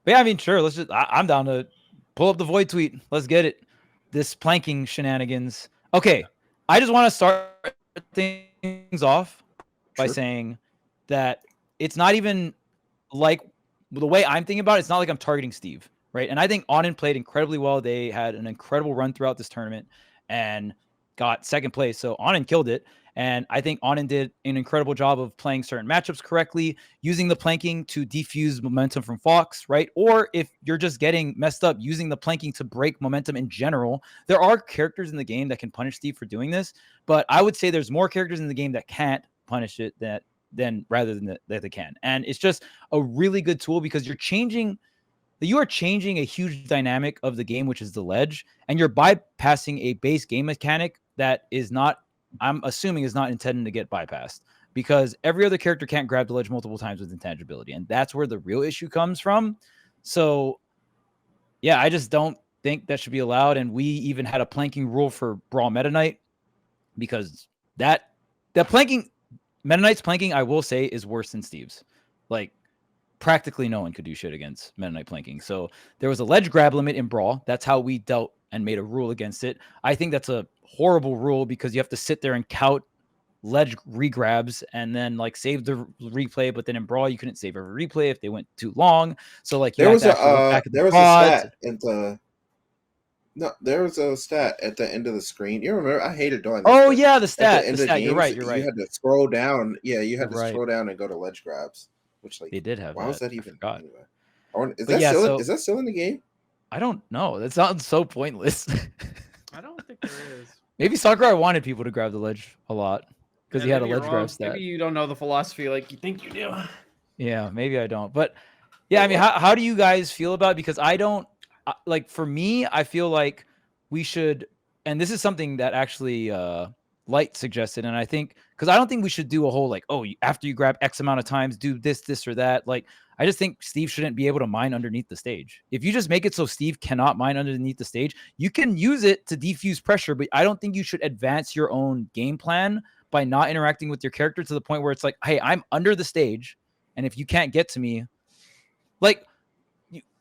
But yeah, I mean, sure. I'm down to pull up the Void tweet. Let's get it. This planking shenanigans. Okay. I just want to start things off by saying that it's not even like the way I'm thinking about it. It's not like I'm targeting Steve, right? And I think Onin played incredibly well. They had an incredible run throughout this tournament and got second place. So Onin killed it. And I think Onin did an incredible job of playing certain matchups correctly, using the planking to defuse momentum from Fox, right? Or if you're just getting messed up, using the planking to break momentum in general. There are characters in the game that can punish Steve for doing this, but I would say there's more characters in the game that can't punish it rather than that they can. And it's just a really good tool because you are changing a huge dynamic of the game, which is the ledge, and you're bypassing a base game mechanic that is not, I'm assuming, is not intended to get bypassed, because every other character can't grab the ledge multiple times with intangibility. And that's where the real issue comes from. So yeah, I just don't think that should be allowed. And we even had a planking rule for Brawl Meta Knight, because that planking, Meta Knight's planking, I will say, is worse than Steve's. Like, practically no one could do shit against Meta Knight planking. So there was a ledge grab limit in Brawl. That's how we dealt and made a rule against it. I think that's a horrible rule because you have to sit there and count ledge regrabs and then like save the replay. But then in Brawl, you couldn't save every replay if they went too long. So like there was a stat at the end of the screen. You remember? I hated doing that. Oh yeah, the stat. You're right. You had to scroll down. Yeah, you had to scroll down and go to ledge grabs, which like they did have. Why was that even? Anyway. Is that still in the game? I don't know. That sounds so pointless. I don't think there is. Maybe Sakurai wanted people to grab the ledge a lot. because he had a maybe you're ledge grab wrong. stat. Maybe you don't know the philosophy like you think you do. Yeah, maybe I don't. But yeah, I mean, how do you guys feel about it? Because I don't like, for me, I feel like we should, and this is something that actually Light suggested, and I think, because I don't think we should do a whole like, oh, after you grab X amount of times, do this or that. Like, I just think Steve shouldn't be able to mine underneath the stage. If you just make it so Steve cannot mine underneath the stage, you can use it to defuse pressure, but I don't think you should advance your own game plan by not interacting with your character to the point where it's like, hey, I'm under the stage, and if you can't get to me, like,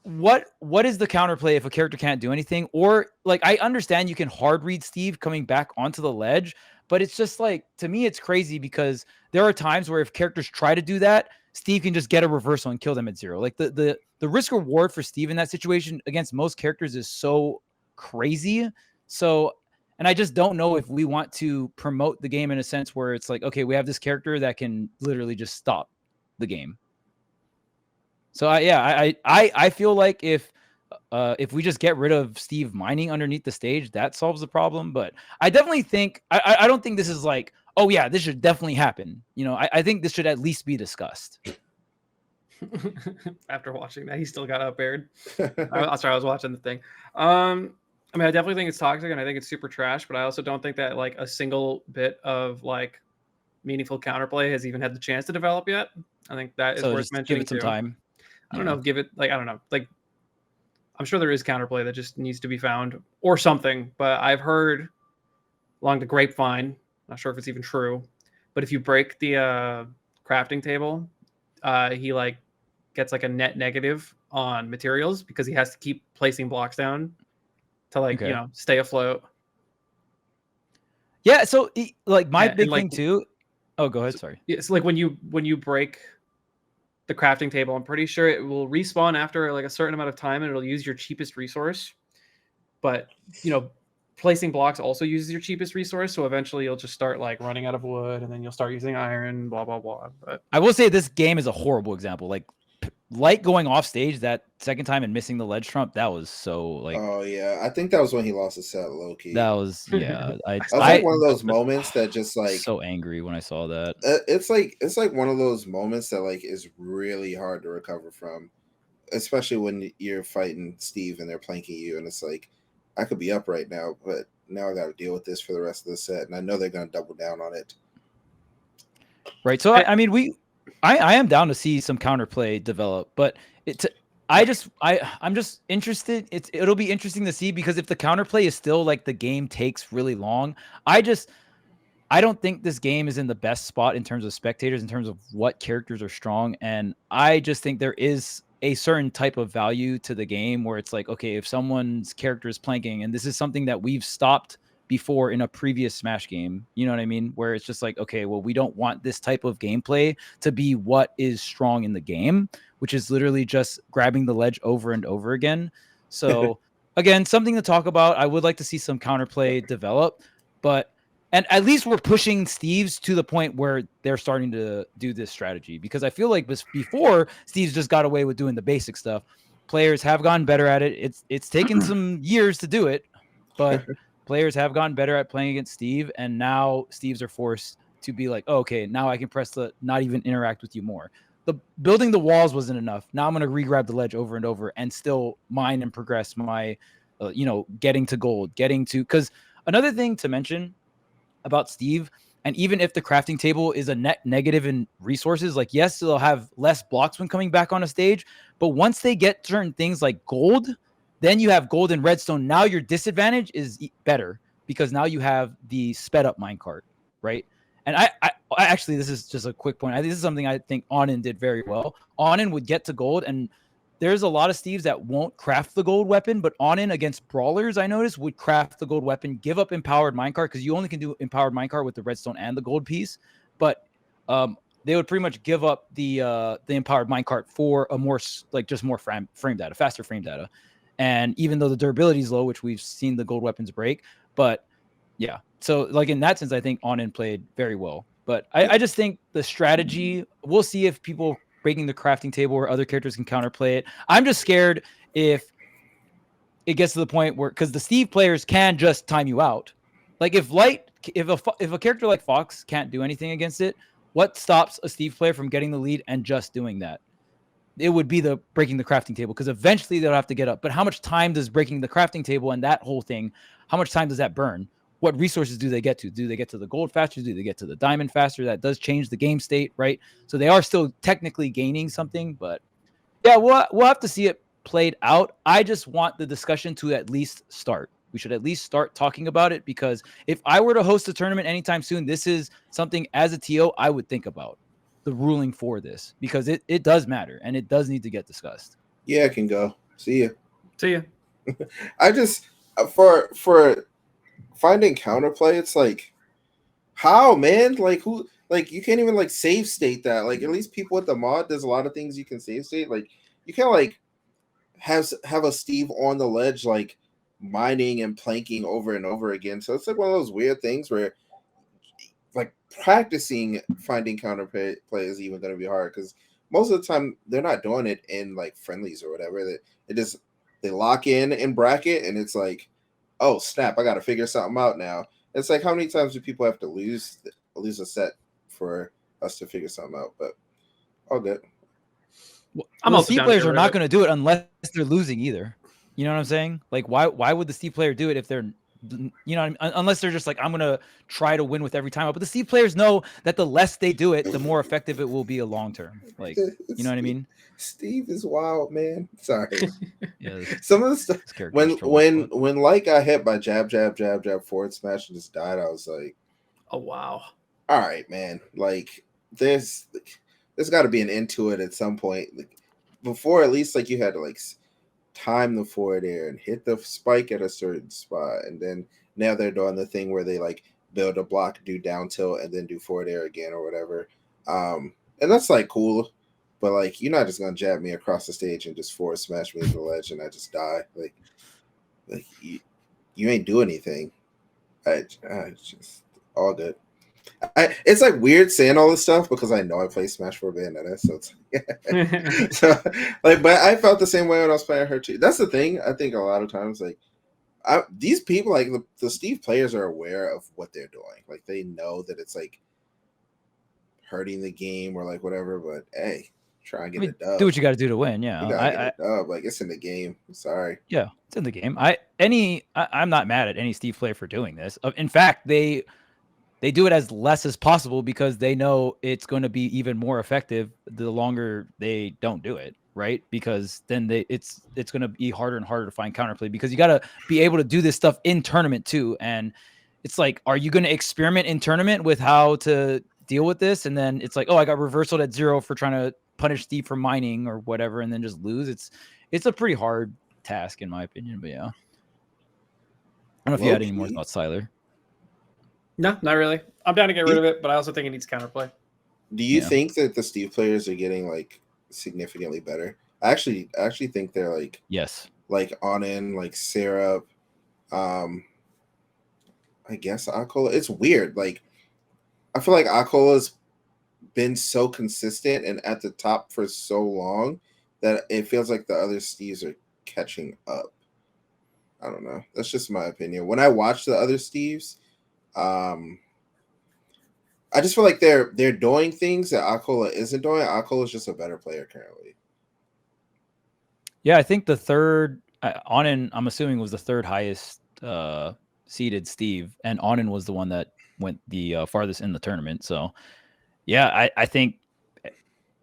what is the counterplay if a character can't do anything? Or like, I understand you can hard read Steve coming back onto the ledge, but it's just like, to me, it's crazy because there are times where if characters try to do that, Steve can just get a reversal and kill them at 0. Like the risk reward for Steve in that situation against most characters is so crazy. So, and I just don't know if we want to promote the game in a sense where it's like, okay, we have this character that can literally just stop the game. So I feel like if we just get rid of Steve mining underneath the stage, that solves the problem. But I definitely think I don't think this is like, oh yeah, this should definitely happen. You know, I think this should at least be discussed. After watching that, he still got up aired. I was watching the thing. I mean, I definitely think it's toxic, and I think it's super trash. But I also don't think that like a single bit of like meaningful counterplay has even had the chance to develop yet. I think that is worth mentioning. Give it some time. I don't know. Give it like, I don't know. Like, I'm sure there is counterplay that just needs to be found or something. But I've heard along the grapevine, not sure if it's even true, but if you break the crafting table, he like gets like a net negative on materials because he has to keep placing blocks down to like, you know, stay afloat. Yeah. So like my big thing too. Oh, go ahead. Sorry. It's like when you break the crafting table, I'm pretty sure it will respawn after like a certain amount of time and it'll use your cheapest resource. But, you know, placing blocks also uses your cheapest resource. So eventually you'll just start like running out of wood and then you'll start using iron, blah, blah, blah. But I will say this game is a horrible example. Like Light going off stage that second time and missing the ledge trump, that was so like, oh yeah, I think that was when he lost the set, low key. That was, yeah. That was like one of those moments that just like, so angry when I saw that. It's like one of those moments that like is really hard to recover from, especially when you're fighting Steve and they're planking you, and it's like, I could be up right now, but now I got to deal with this for the rest of the set, and I know they're going to double down on it. Right. So I mean, I am down to see some counterplay develop, but I'm just interested. It'll be interesting to see, because if the counterplay is still like the game takes really long, I don't think this game is in the best spot in terms of spectators, in terms of what characters are strong. And I just think there is a certain type of value to the game where it's like, okay, if someone's character is planking, and this is something that we've stopped before in a previous Smash game, you know what I mean? Where it's just like, okay, well, we don't want this type of gameplay to be what is strong in the game, which is literally just grabbing the ledge over and over again. So again, something to talk about. I would like to see some counterplay develop, and at least we're pushing Steve's to the point where they're starting to do this strategy, because I feel like before Steve's just got away with doing the basic stuff. Players have gotten better at it. It's taken some years to do it, but players have gotten better at playing against Steve, and now Steves are forced to be like, oh, okay, now I can press the not even interact with you more. The building the walls wasn't enough. Now I'm going to re-grab the ledge over and over and still mine and progress my, getting to gold, because another thing to mention about Steve, and even if the crafting table is a net negative in resources, like, yes, they'll have less blocks when coming back on a stage, but once they get certain things like gold, then you have gold and redstone. Now your disadvantage is better because now you have the sped up minecart, right? And I actually, this is just a quick point. This is something I think Onin did very well. Onin would get to gold, and there's a lot of Steves that won't craft the gold weapon, but Onin against brawlers, I noticed, would craft the gold weapon, give up empowered minecart, because you only can do empowered minecart with the redstone and the gold piece. But they would pretty much give up the empowered minecart for a more more frame data, faster frame data. And even though the durability is low, which we've seen the gold weapons break, but yeah. So like in that sense, I think Onin played very well. But I just think the strategy, we'll see if people breaking the crafting table or other characters can counterplay it. I'm just scared if it gets to the point where, because the Steve players can just time you out. Like if Light if a character like Fox can't do anything against it, what stops a Steve player from getting the lead and just doing that? It would be the breaking the crafting table, because eventually they'll have to get up. But how much time does breaking the crafting table and that whole thing, how much time does that burn? What resources do they get to? Do they get to the gold faster? Do they get to the diamond faster? That does change the game state, right? So they are still technically gaining something, but yeah, we'll have to see it played out. I just want the discussion to at least start. We should at least start talking about it, because if I were to host a tournament anytime soon, this is something as a TO I would think about, the ruling for this, because it does matter and it does need to get discussed. Yeah, I can go. See ya. See ya. I just for finding counterplay, it's like, how, man? Like, who? Like, you can't even like save state that. Like, at least people with the mod, there's a lot of things you can save state. Like, you can't like have a Steve on the ledge like mining and planking over and over again. So it's like one of those weird things where like practicing finding counterplay is even going to be hard, because most of the time they're not doing it in like friendlies or whatever. They lock in bracket, and it's like, oh snap, I got to figure something out now. It's like, how many times do people have to lose a set for us to figure something out? But all good. Well, Steve players are not going to do it unless they're losing either. You know what I'm saying? Like, why would the Steve player do it if they're, you know, unless they're just like, I'm going to try to win with every time. But the Steve players know that the less they do it, the more effective it will be a long term. Like, you know what I mean? Steve is wild, man. Sorry. Yeah. Some of the stuff when Light got hit by jab forward smash and just died, I was like, oh wow. All right, man. Like, there's got to be an end to it at some point. Like, before, at least like you had to like time the forward air and hit the spike at a certain spot, and then now they're doing the thing where they like build a block, do down tilt, and then do forward air again or whatever. And that's like cool, but like, you're not just gonna jab me across the stage and just forward smash me into the ledge and I just die. Like you ain't do anything. It's just all good. It's like weird saying all this stuff because I know I play Smash 4 Bayonetta, so it's so like, but I felt the same way when I was playing her too. That's the thing. I think a lot of times, like, these people, like the Steve players, are aware of what they're doing. Like, they know that it's like hurting the game or like whatever. But hey, try and get a dub. Do what you got to do to win. Yeah, you gotta get a dub. Like, it's in the game. I'm sorry. Yeah, it's in the game. I'm not mad at any Steve player for doing this. In fact, they do it as less as possible because they know it's going to be even more effective the longer they don't do it, right? Because then it's going to be harder and harder to find counterplay, because you got to be able to do this stuff in tournament too. And it's like, are you going to experiment in tournament with how to deal with this? And then it's like, oh, I got reversaled at 0 for trying to punish Steve for mining or whatever, and then just lose. It's a pretty hard task in my opinion, but yeah. I don't know if you had any more thoughts, Tyler. No, not really. I'm down to get rid of it, but I also think it needs counterplay. Do you think that the Steve players are getting like significantly better? I actually think they're like, yes, like Onin, like Sarah, I guess Akola. It's weird. Like, I feel like Akola's been so consistent and at the top for so long that it feels like the other Steves are catching up. I don't know. That's just my opinion. When I watch the other Steves, I just feel like they're doing things that Akola isn't doing. Akola is just a better player currently. Yeah, I think the third Onin, I'm assuming, was the third highest seeded Steve, and Onin was the one that went the farthest in the tournament. So yeah, I think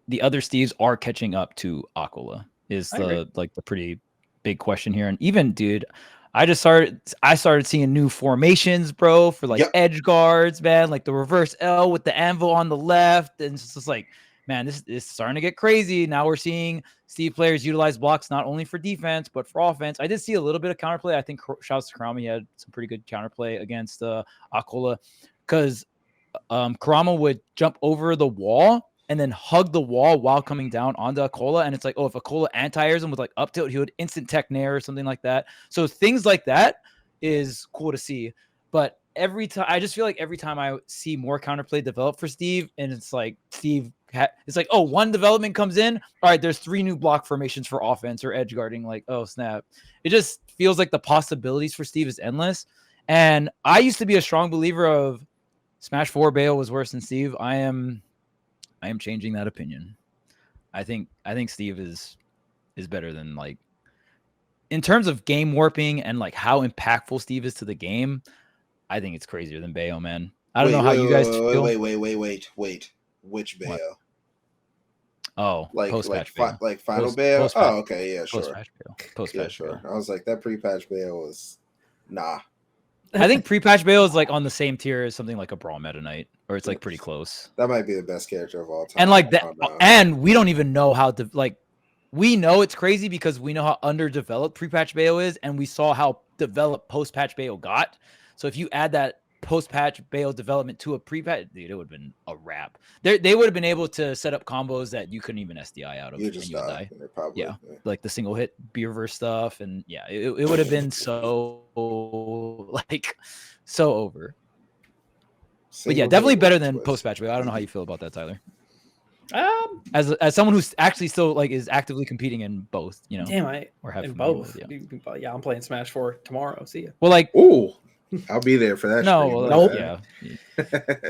the other Steves are catching up to Akola is the pretty big question here. And even, dude, I started seeing new formations, bro, for like edge guards, man, like the reverse L with the anvil on the left. And it's just like, man, this is starting to get crazy. Now we're seeing Steve players utilize blocks not only for defense, but for offense. I did see a little bit of counterplay. I think shouts to Karama. He had some pretty good counterplay against Akola, because Karama would jump over the wall and then hug the wall while coming down onto Akola. And it's like, oh, if Akola anti-airs him with like up tilt, he would instant tech nair or something like that. So things like that is cool to see. But every time, I just feel like every time I see more counterplay develop for Steve, and it's like it's like, oh, one development comes in, all right, there's 3 new block formations for offense or edge guarding. Like, oh snap. It just feels like the possibilities for Steve is endless. And I used to be a strong believer of Smash 4 Bayo was worse than Steve. I am changing that opinion. I think Steve is better than, like, in terms of game warping and like how impactful Steve is to the game. I think it's crazier than Bayo, man. I don't know how you guys feel. Wait. Which Bayo? What? Oh, post-patch Bayo. Like final Bayo? Oh, okay, yeah, sure. Post-patch Bayo. Post-patch Bayo. I was like, that pre-patch Bayo was nah. I think pre-patch Bayo is like on the same tier as something like a Brawl Meta Knight, or it's like pretty close. That might be the best character of all time. And like that, and we don't even know how to like. We know it's crazy because we know how underdeveloped pre-patch Bayo is, and we saw how developed post-patch Bayo got. So if you add that post-patch Bayo development to a pre-patch, dude, it would have been a wrap. They would have been able to set up combos that you couldn't even SDI out of. You just die. Probably, yeah, like the single hit Beerverse stuff, and yeah, it would have been so like so over. But yeah, definitely better than post-patch Bayo. I don't know how you feel about that, Tyler. As someone who's actually still like is actively competing in both, you know. Damn, or have in both. Both, yeah, I'm playing Smash 4 tomorrow. See ya. Well, like, ooh, I'll be there for that. No, nope. Yeah,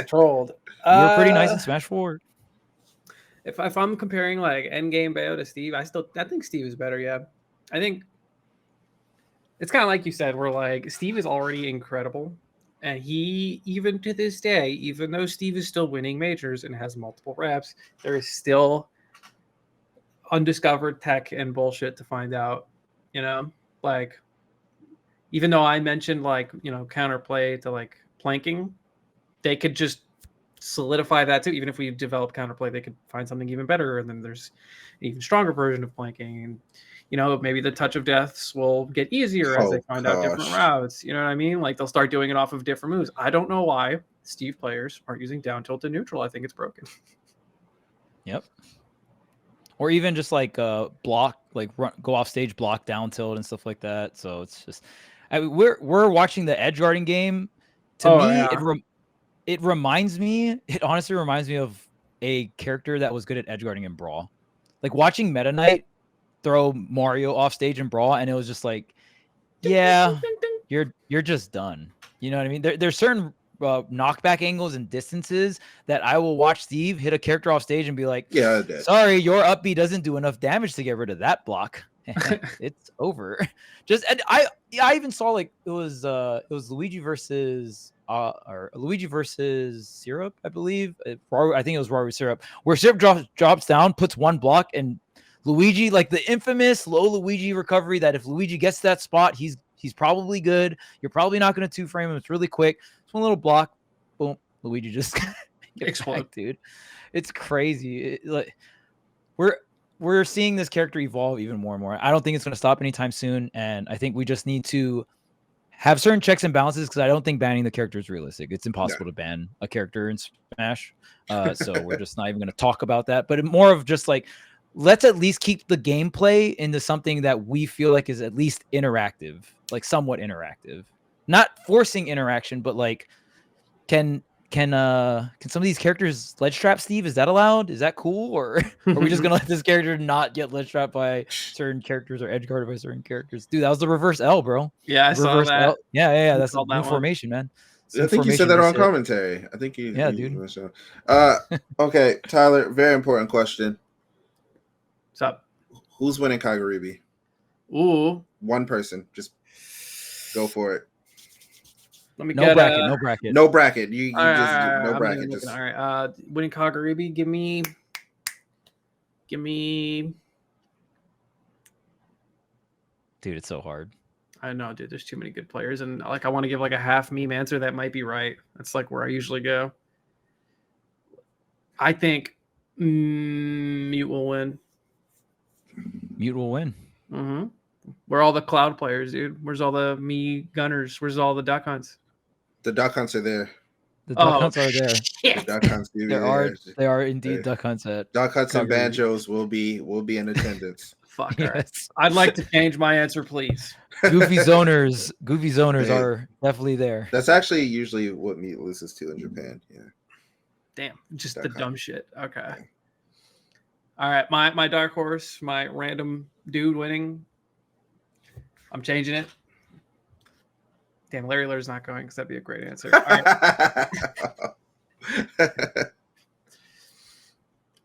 trolled. You're pretty nice in Smash 4. If I'm comparing like endgame Bayo to Steve, I think Steve is better. Yeah, I think it's kind of like you said, where like Steve is already incredible. And he, even to this day, even though Steve is still winning majors and has multiple reps, there is still undiscovered tech and bullshit to find out. You know, like, even though I mentioned like, you know, counterplay to like planking, they could just solidify that too. Even if we develop counterplay, they could find something even better. And then there's an even stronger version of planking. And, you know, maybe the touch of deaths will get easier as they find out different routes. You know what I mean? Like they'll start doing it off of different moves. I don't know why Steve players aren't using down tilt to neutral. I think it's broken. Yep. Or even just like block, like go off stage, block down tilt and stuff like that. So it's just, I mean, we're watching the edge guarding game. To me, yeah. It honestly reminds me of a character that was good at edge guarding in Brawl. Like watching Meta Knight throw Mario off stage in Brawl, and it was just like, yeah, you're just done. You know what I mean? There's certain knockback angles and distances that I will watch Steve hit a character off stage and be like, yeah, sorry, your up B doesn't do enough damage to get rid of that block. It's over. Just, and I even saw like it was Luigi versus Syrup, I believe. I think it was Rory Syrup, where Syrup drops down, puts one block, and Luigi, like the infamous low Luigi recovery that if Luigi gets to that spot, he's probably good. You're probably not going to two frame him. It's really quick. It's one little block. Boom. Luigi just explode, dude. It's crazy. Like we're seeing this character evolve even more and more. I don't think it's going to stop anytime soon. And I think we just need to have certain checks and balances because I don't think banning the character is realistic. It's impossible to ban a character in Smash. So we're just not even going to talk about that. But more of just like, let's at least keep the gameplay into something that we feel like is at least interactive, like somewhat interactive, not forcing interaction, but like, can some of these characters ledge trap Steve? Is that allowed? Is that cool? Or are we just going to let this character not get ledge trapped by certain characters or edge guarded by certain characters? Dude, that was the reverse L, bro. Yeah, I saw that. L. Yeah. That's a new formation, man. I think you said that on commentary. I think you. Yeah, dude. Okay, Tyler, very important question. What's up? Who's winning Kagaribi? Ooh. One person. Just go for it. Let me no get bracket. No bracket. You all just right, no bracket. Just all right. Winning Kagaribi, give me. Dude, it's so hard. I know, dude. There's too many good players, and like I want to give like a half meme answer that might be right. That's like where I usually go. I think Mute will win. Mute will win. Mm-hmm. Where are all the cloud players, dude? Where's all the me gunners? Where's all the duck hunts? The duck hunts are there. The duck hunts are there. The duck hunts they are indeed duck hunts at duck hunts and banjos will be in attendance. Fuck. Yes. I'd like to change my answer, please. Goofy zoners are definitely there. That's actually usually what Meat loses to in Japan. Yeah. Damn, just duck the dumb shit. Okay. Yeah. All right, my dark horse, my random dude winning. I'm changing it. Damn, Larry Ler's not going because that'd be a great answer. All right.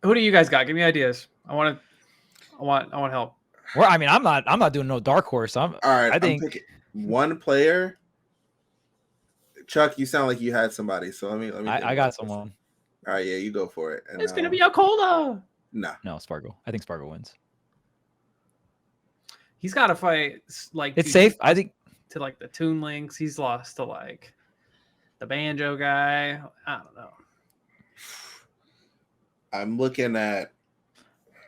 Who do you guys got? Give me ideas. I want help. Well, I mean, I'm not doing no dark horse. All right. I think I'm picking one player. Chuck, you sound like you had somebody. So let me. I got someone. All right, yeah, you go for it. And, It's gonna be a cola. No, Spargo. I think Spargo wins. He's got to fight like It's safe. I think to like the Toon Links. He's lost to like the Banjo guy. I don't know. I'm looking at.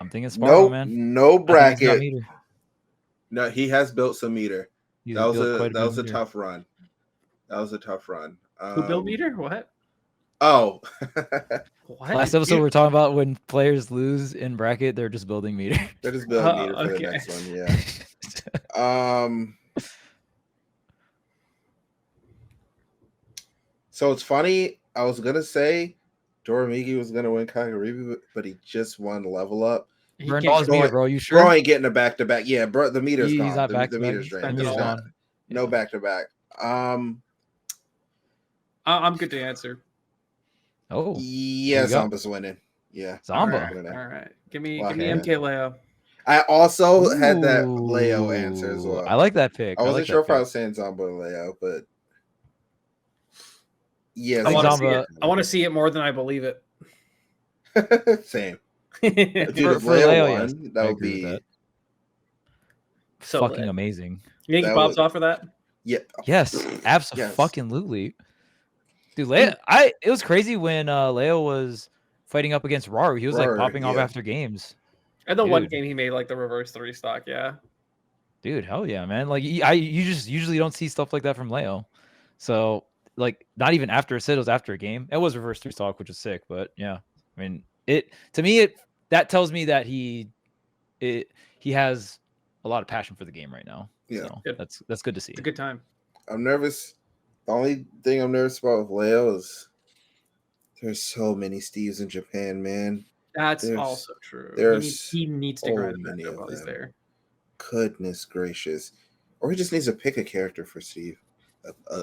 I'm thinking Spargo, man. No bracket. Meter. No, he has built some meter. He's That built was a meter. tough run. That was a tough run. Who built meter? What? Oh. What? Last episode we were talking about when players lose in bracket, they're just building meter. They're just building meter for okay. the next one, yeah. So it's funny. I was gonna say Doramigi was gonna win Kagaribi, but he just won level up. He Burned can't- all his meter, bro. You sure? Bro ain't getting a back to back. Yeah, bro, the meter's He's gone. not back The to back. meter's drained. He's He's gone. not. No back to back. I'm good to answer. Oh, Yeah, There you go. Zamba's winning. Yeah, Zamba. All right. Give me Wow. MK Leo. I also had that Leo answer as Ooh, well. I like that pick. I wasn't like sure that if I pick. was saying Zamba or Leo, but yeah, I want to Zamba- see it. I want to see it more than I believe it. Same. so Dude, if Leo won, that I would agree be with that. Fucking lit. amazing. You think he That pops would- off for that? yeah. Yes, Yes. absolutely. Dude, Leo, it was crazy when Leo was fighting up against Raru. He was like Raru, popping off yeah. after games. And the one Dude. game he made like the reverse 3 stock, yeah. Dude, hell yeah, man. Like you just usually don't see stuff like that from Leo. So like not even after a sit, it was after a game. It was reverse 3 stock, which is sick, but yeah. I mean, that tells me that he has a lot of passion for the game right now. Yeah. So Good. that's good to see. It's a good time. I'm nervous. The only thing I'm nervous about with Leo is there's so many Steves in Japan, man. That's There's- also true. there's He needs to so grind many that of while he's them. there. Goodness gracious. Or he just needs to pick a character for Steve.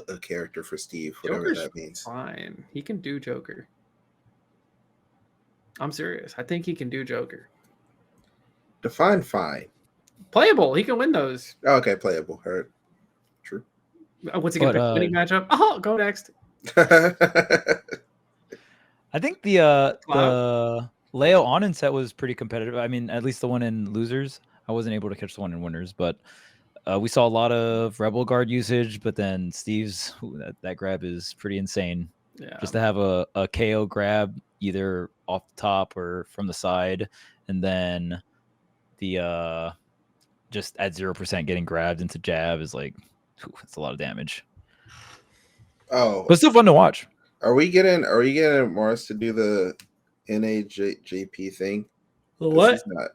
A character for Steve, whatever Joker's that means. fine. He can do Joker. I'm serious. I think he can do Joker. Define fine. Playable. He can win those. Okay, playable. Heard. True. What's he gonna But, pick? Winning matchup? Oh, go next. I think the Leo on set was pretty competitive. I mean, at least the one in losers. I wasn't able to catch the one in winners, but we saw a lot of Rebel Guard usage. But then Steve's that grab is pretty insane. Yeah. Just to have a KO grab either off the top or from the side, and then the just at 0% getting grabbed into jab is like it's a lot of damage. Oh, But still fun to watch. are we getting Morris to do the NAJP thing? What? He's not.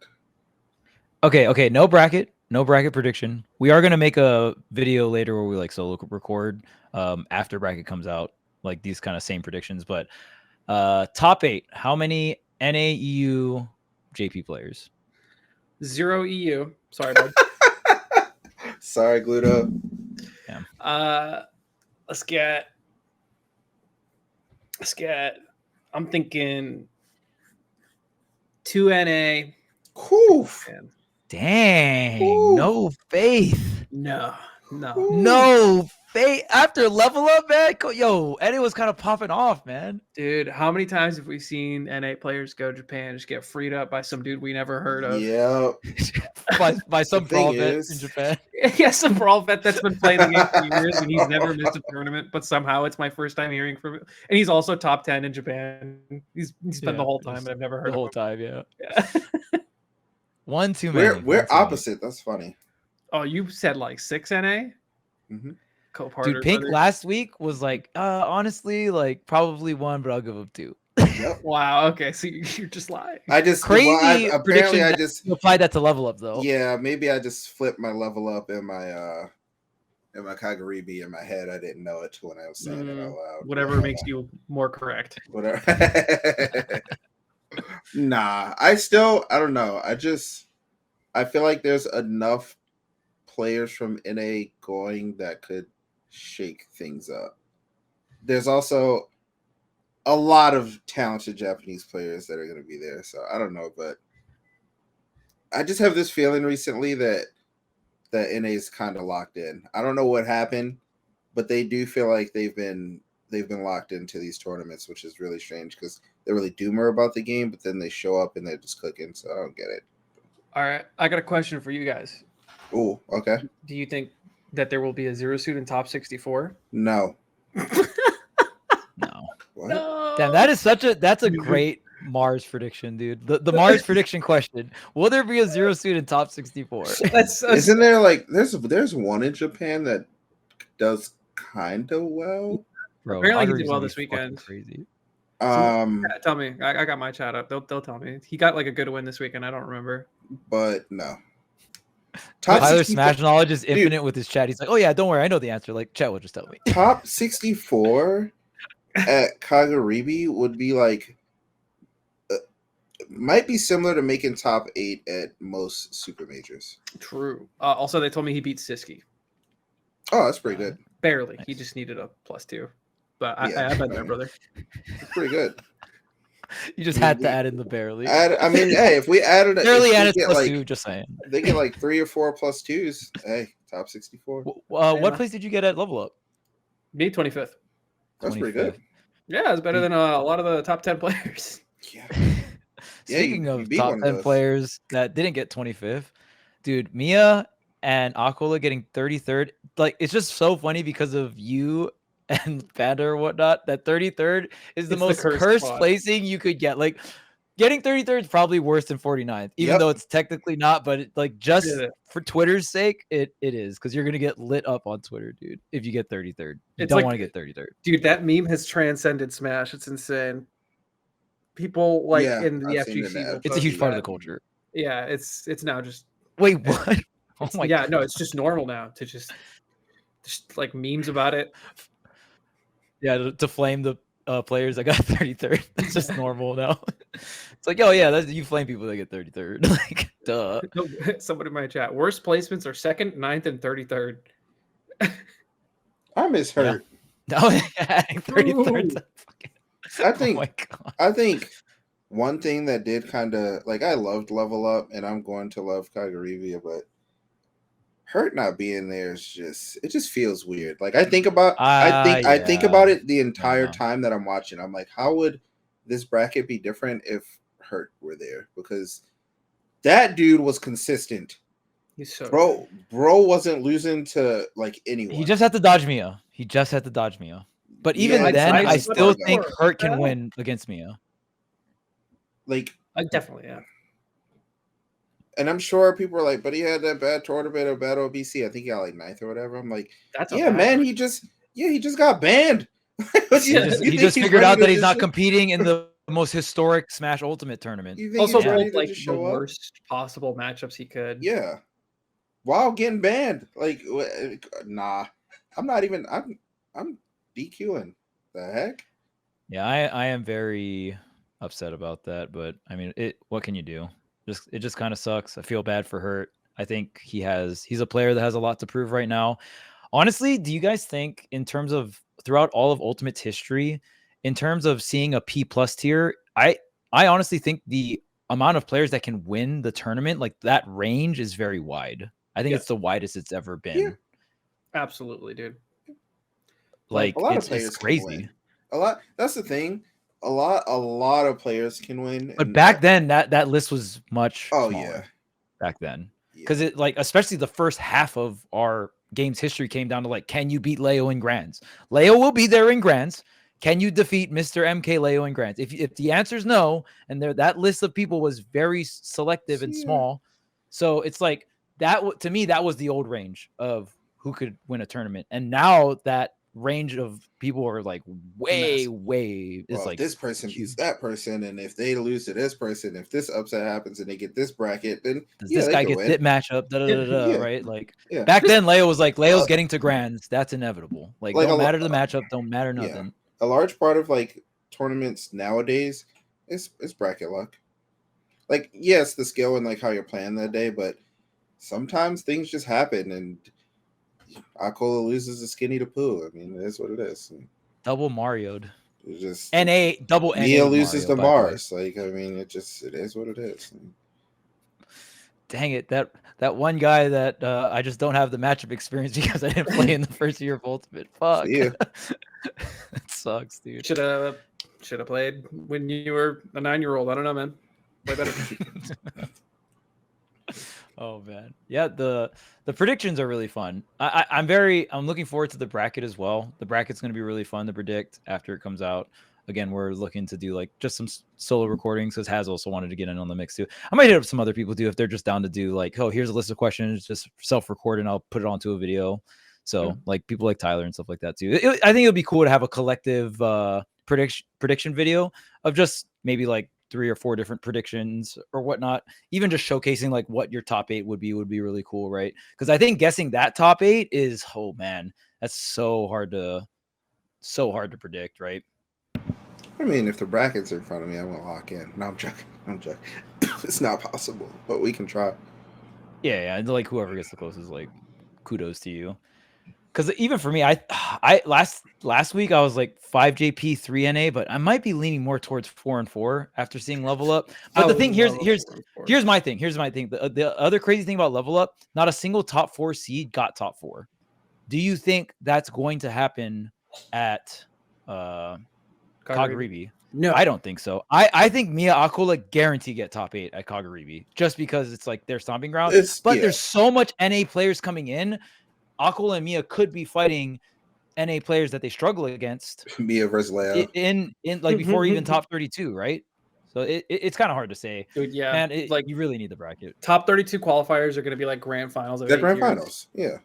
Okay. No bracket prediction. We are gonna make a video later where we like solo record after bracket comes out, like these kind of same predictions. But top 8, how many NAEU JP players? 0 EU. Sorry, bud. Sorry, Gluto. Let's get. I'm thinking 2 NA. Whew. And Dang, Ooh. no faith. no. No faith. After level up, man. Yo, Eddie was kind of popping off, man. Dude, how many times have we seen NA players go to Japan and just get freed up by some dude we never heard of? Yeah. by some The thing brawl vet is- in Japan. Yes, a brawl vet that's been playing the game for years and he's never missed a tournament, but somehow it's my first time hearing from him. And he's also top 10 in Japan. He's been the Yeah, whole time, just and I've never heard The of whole him. time, yeah. Yeah. One too many. We're one too many. opposite. That's funny. Oh, you said like 6 NA? Mhm. Co-partner. Dude, Pink brother. last week was like, honestly, like probably 1, but I'll give him 2. Yep. Wow. Okay, so you're just lying. I just Crazy apparently prediction I that just You applied that to level up though. yeah, maybe I just flipped my level up in my Kagaribi in my head. I didn't know it till when I was saying it out loud. Whatever makes you more correct. Whatever. Nah, I don't know. I feel like there's enough players from NA going that could shake things up. There's also a lot of talented Japanese players that are going to be there. So I don't know, but I just have this feeling recently that NA is kind of locked in. I don't know what happened, but they do feel like they've been locked into these tournaments, which is really strange because they're really doomer about the game, but then they show up and they're just cooking. So I don't get it. All right, I got a question for you guys. Oh, okay. Do you think that there will be a zero suit in top 64? No. No. What? No. Damn, that's a great Mars prediction, dude. The Mars prediction question: will there be a zero suit in top 64? Isn't there like there's one in Japan that does kind of well? Bro, apparently he Kagaribi's did well gonna be this weekend. Crazy. Yeah, tell me. I got my chat up. They'll tell me. He got like a good win this weekend. I don't remember. But no. Tyler Smash Knowledge is infinite with his chat. He's like, oh yeah, don't worry, I know the answer. Like, chat will just tell me. Top 64 at Kagaribi would be like might be similar to making top 8 at most super majors. True. Also, they told me he beat Siski. Oh, that's pretty good. Barely. Nice. He just needed a +2. But Yeah, I bet there, brother. That's pretty good. You just had to add in the barely. I mean, hey, if we added it, barely if added we get, +2. like, Just saying. they get like 3 or 4 +2s. Hey, top 64. What place did you get at level up? Me, 25th. That's pretty good. Yeah, it's better than a lot of the top 10 players. Yeah. Speaking you of beat top one of 10 those. players that didn't get 25th, dude, Mia and Aquila getting 33rd. Like, it's just so funny because of you and Vander or whatnot. That 33rd is the It's the most cursed cursed spot. placing you could get. Like, getting 33rd is probably worse than 49th, even though it's technically not. But like, just for Twitter's sake, it is, because you're gonna get lit up on Twitter, dude. If you get 33rd, you don't want to get 33rd. Dude, that meme has transcended Smash. It's insane. People like in the FGC. It's a huge part of the culture. Yeah, it's now just. Wait, what? Oh my yeah, God. no, it's just normal now to just like memes about it. Yeah, to flame the players that got 33rd. That's just normal now. It's like, oh yeah, you flame people that get 33rd. Like, duh. Somebody in my chat. Worst placements are 2nd, 9th, and 33rd. I miss Hurt. Yeah. No, 33rd. I think one thing that did kind of like, I loved Level Up, and I'm going to love Kagaribi, but Hurt not being there is just feels weird. Like I think about it the entire time that I'm watching. I'm like, how would this bracket be different if Hurt were there? Because that dude was consistent. He's so bro wasn't losing to like anyone. He just had to dodge Mia. But even then, I still think Hurt can win against Mia. Like, I definitely, yeah. And I'm sure people are like, but he had that bad tournament or bad OBC. I think he got like 9th or whatever. I'm like, man, he just got banned. he just figured out that he's not competing in the most historic Smash Ultimate tournament. Also, like the worst possible matchups he could. Yeah. While getting banned. Like, nah. I'm DQing. The heck? Yeah, I am very upset about that, but I mean, what can you do? It just kind of sucks. I feel bad for Hurt. I think he's a player that has a lot to prove right now. Honestly, do you guys think, in terms of throughout all of Ultimate's history, in terms of seeing a P+ tier, I honestly think the amount of players that can win the tournament, like that range, is very wide. I think it's the widest it's ever been. Yeah. Absolutely, dude. Like, a lot of players it's crazy. Can win. A lot. That's the thing. A lot of players can win. But back then, that list was much smaller. Yeah. Back then, because it, like, especially the first half of our game's history came down to, like, can you beat Leo in Grands? Leo will be there in Grands. Can you defeat Mr. MK Leo in Grands? If the answer is no, and that list of people was very selective and small, so it's like that. To me, that was the old range of who could win a tournament, and now that range of people are like way. It's like this person beats that person, and if they lose to this person, if this upset happens and they get this bracket, then does this guy get that matchup? Right? Like, back then, Leo was like, Leo's getting to Grands. That's inevitable. Like don't matter the matchup, don't matter nothing. Yeah. A large part of like tournaments nowadays is bracket luck. Like, yes, the skill and like how you're playing that day, but sometimes things just happen, and Akola loses to Skinny to Pooh. I mean, it is what it is. Double Mario'd. It's just NA double Mia NA loses Mario, to by the way. Mars. Like, I mean, it is what it is. Dang it, that one guy that I just don't have the matchup experience because I didn't play in the first year of Ultimate. Fuck. See ya. It sucks, dude. Should have played when you were a 9-year-old. I don't know, man. Play better. Oh man, yeah. The predictions are really fun. I'm looking forward to the bracket as well. The bracket's going to be really fun to predict after it comes out. Again, we're looking to do like just some solo recordings because Has also wanted to get in on the mix too. I might hit up some other people too if they're just down to do like, oh, here's a list of questions, just self-record and I'll put it onto a video. So like people like Tyler and stuff like that too. I think it would be cool to have a collective prediction video of just maybe like 3 or 4 different predictions or whatnot. Even just showcasing like what your top 8 would be really cool, right? Because I think guessing that top 8 is, oh man, that's so hard to predict, right? I mean, if the brackets are in front of me, I'm gonna lock in. No, I'm joking. It's not possible, but we can try. Yeah. Like whoever gets the closest, like kudos to you. Because even for me, I last week I was like 5 JP 3 NA, but I might be leaning more towards 4 and 4 after seeing Level Up. But the thing here's my thing. The other crazy thing about Level Up, not a single top 4 seed got top 4. Do you think that's going to happen at Kagaribi? No, I don't think so. I think Mia Akola guarantee get top 8 at Kagaribi just because it's like their stomping ground. There's so much NA players coming in. Akola and Mia could be fighting NA players that they struggle against. Mia versus Leo in like before even top 32, right? So it's kind of hard to say. Dude, yeah, man, like you really need the bracket. Top 32 qualifiers are going to be like grand finals. The grand finals, yeah.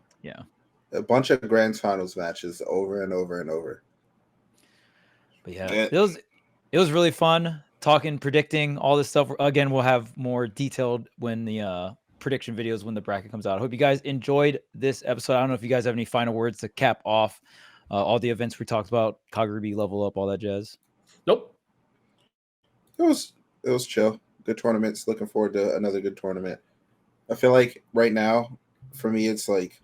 A bunch of grand finals matches over and over and over. But yeah, it was really fun talking, predicting all this stuff. Again, we'll have more detailed when the prediction videos when the bracket comes out. I hope you guys enjoyed this episode. I don't know if you guys have any final words to cap off all the events we talked about, Kagaribi, Level Up, all that jazz. Nope. It was chill. Good tournaments. Looking forward to another good tournament. I feel like right now, for me, it's like,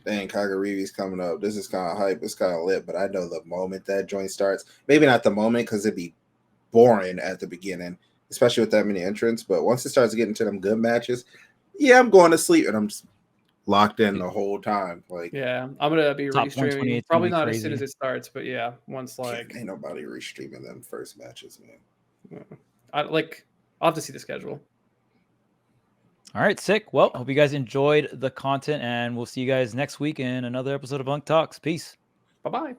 dang, Kagaribi's coming up. This is kind of hype. It's kind of lit, but I know the moment that joint starts, maybe not the moment because it'd be boring at the beginning, especially with that many entrants. But once it starts getting to them good matches, yeah, I'm going to sleep and I'm just locked in the whole time. Like, yeah, I'm gonna be restreaming. Probably not as soon as it starts, but yeah, once like ain't nobody restreaming them first matches, man. I'll have to see the schedule. All right, sick. Well, hope you guys enjoyed the content, and we'll see you guys next week in another episode of Bunk Talks. Peace. Bye-bye.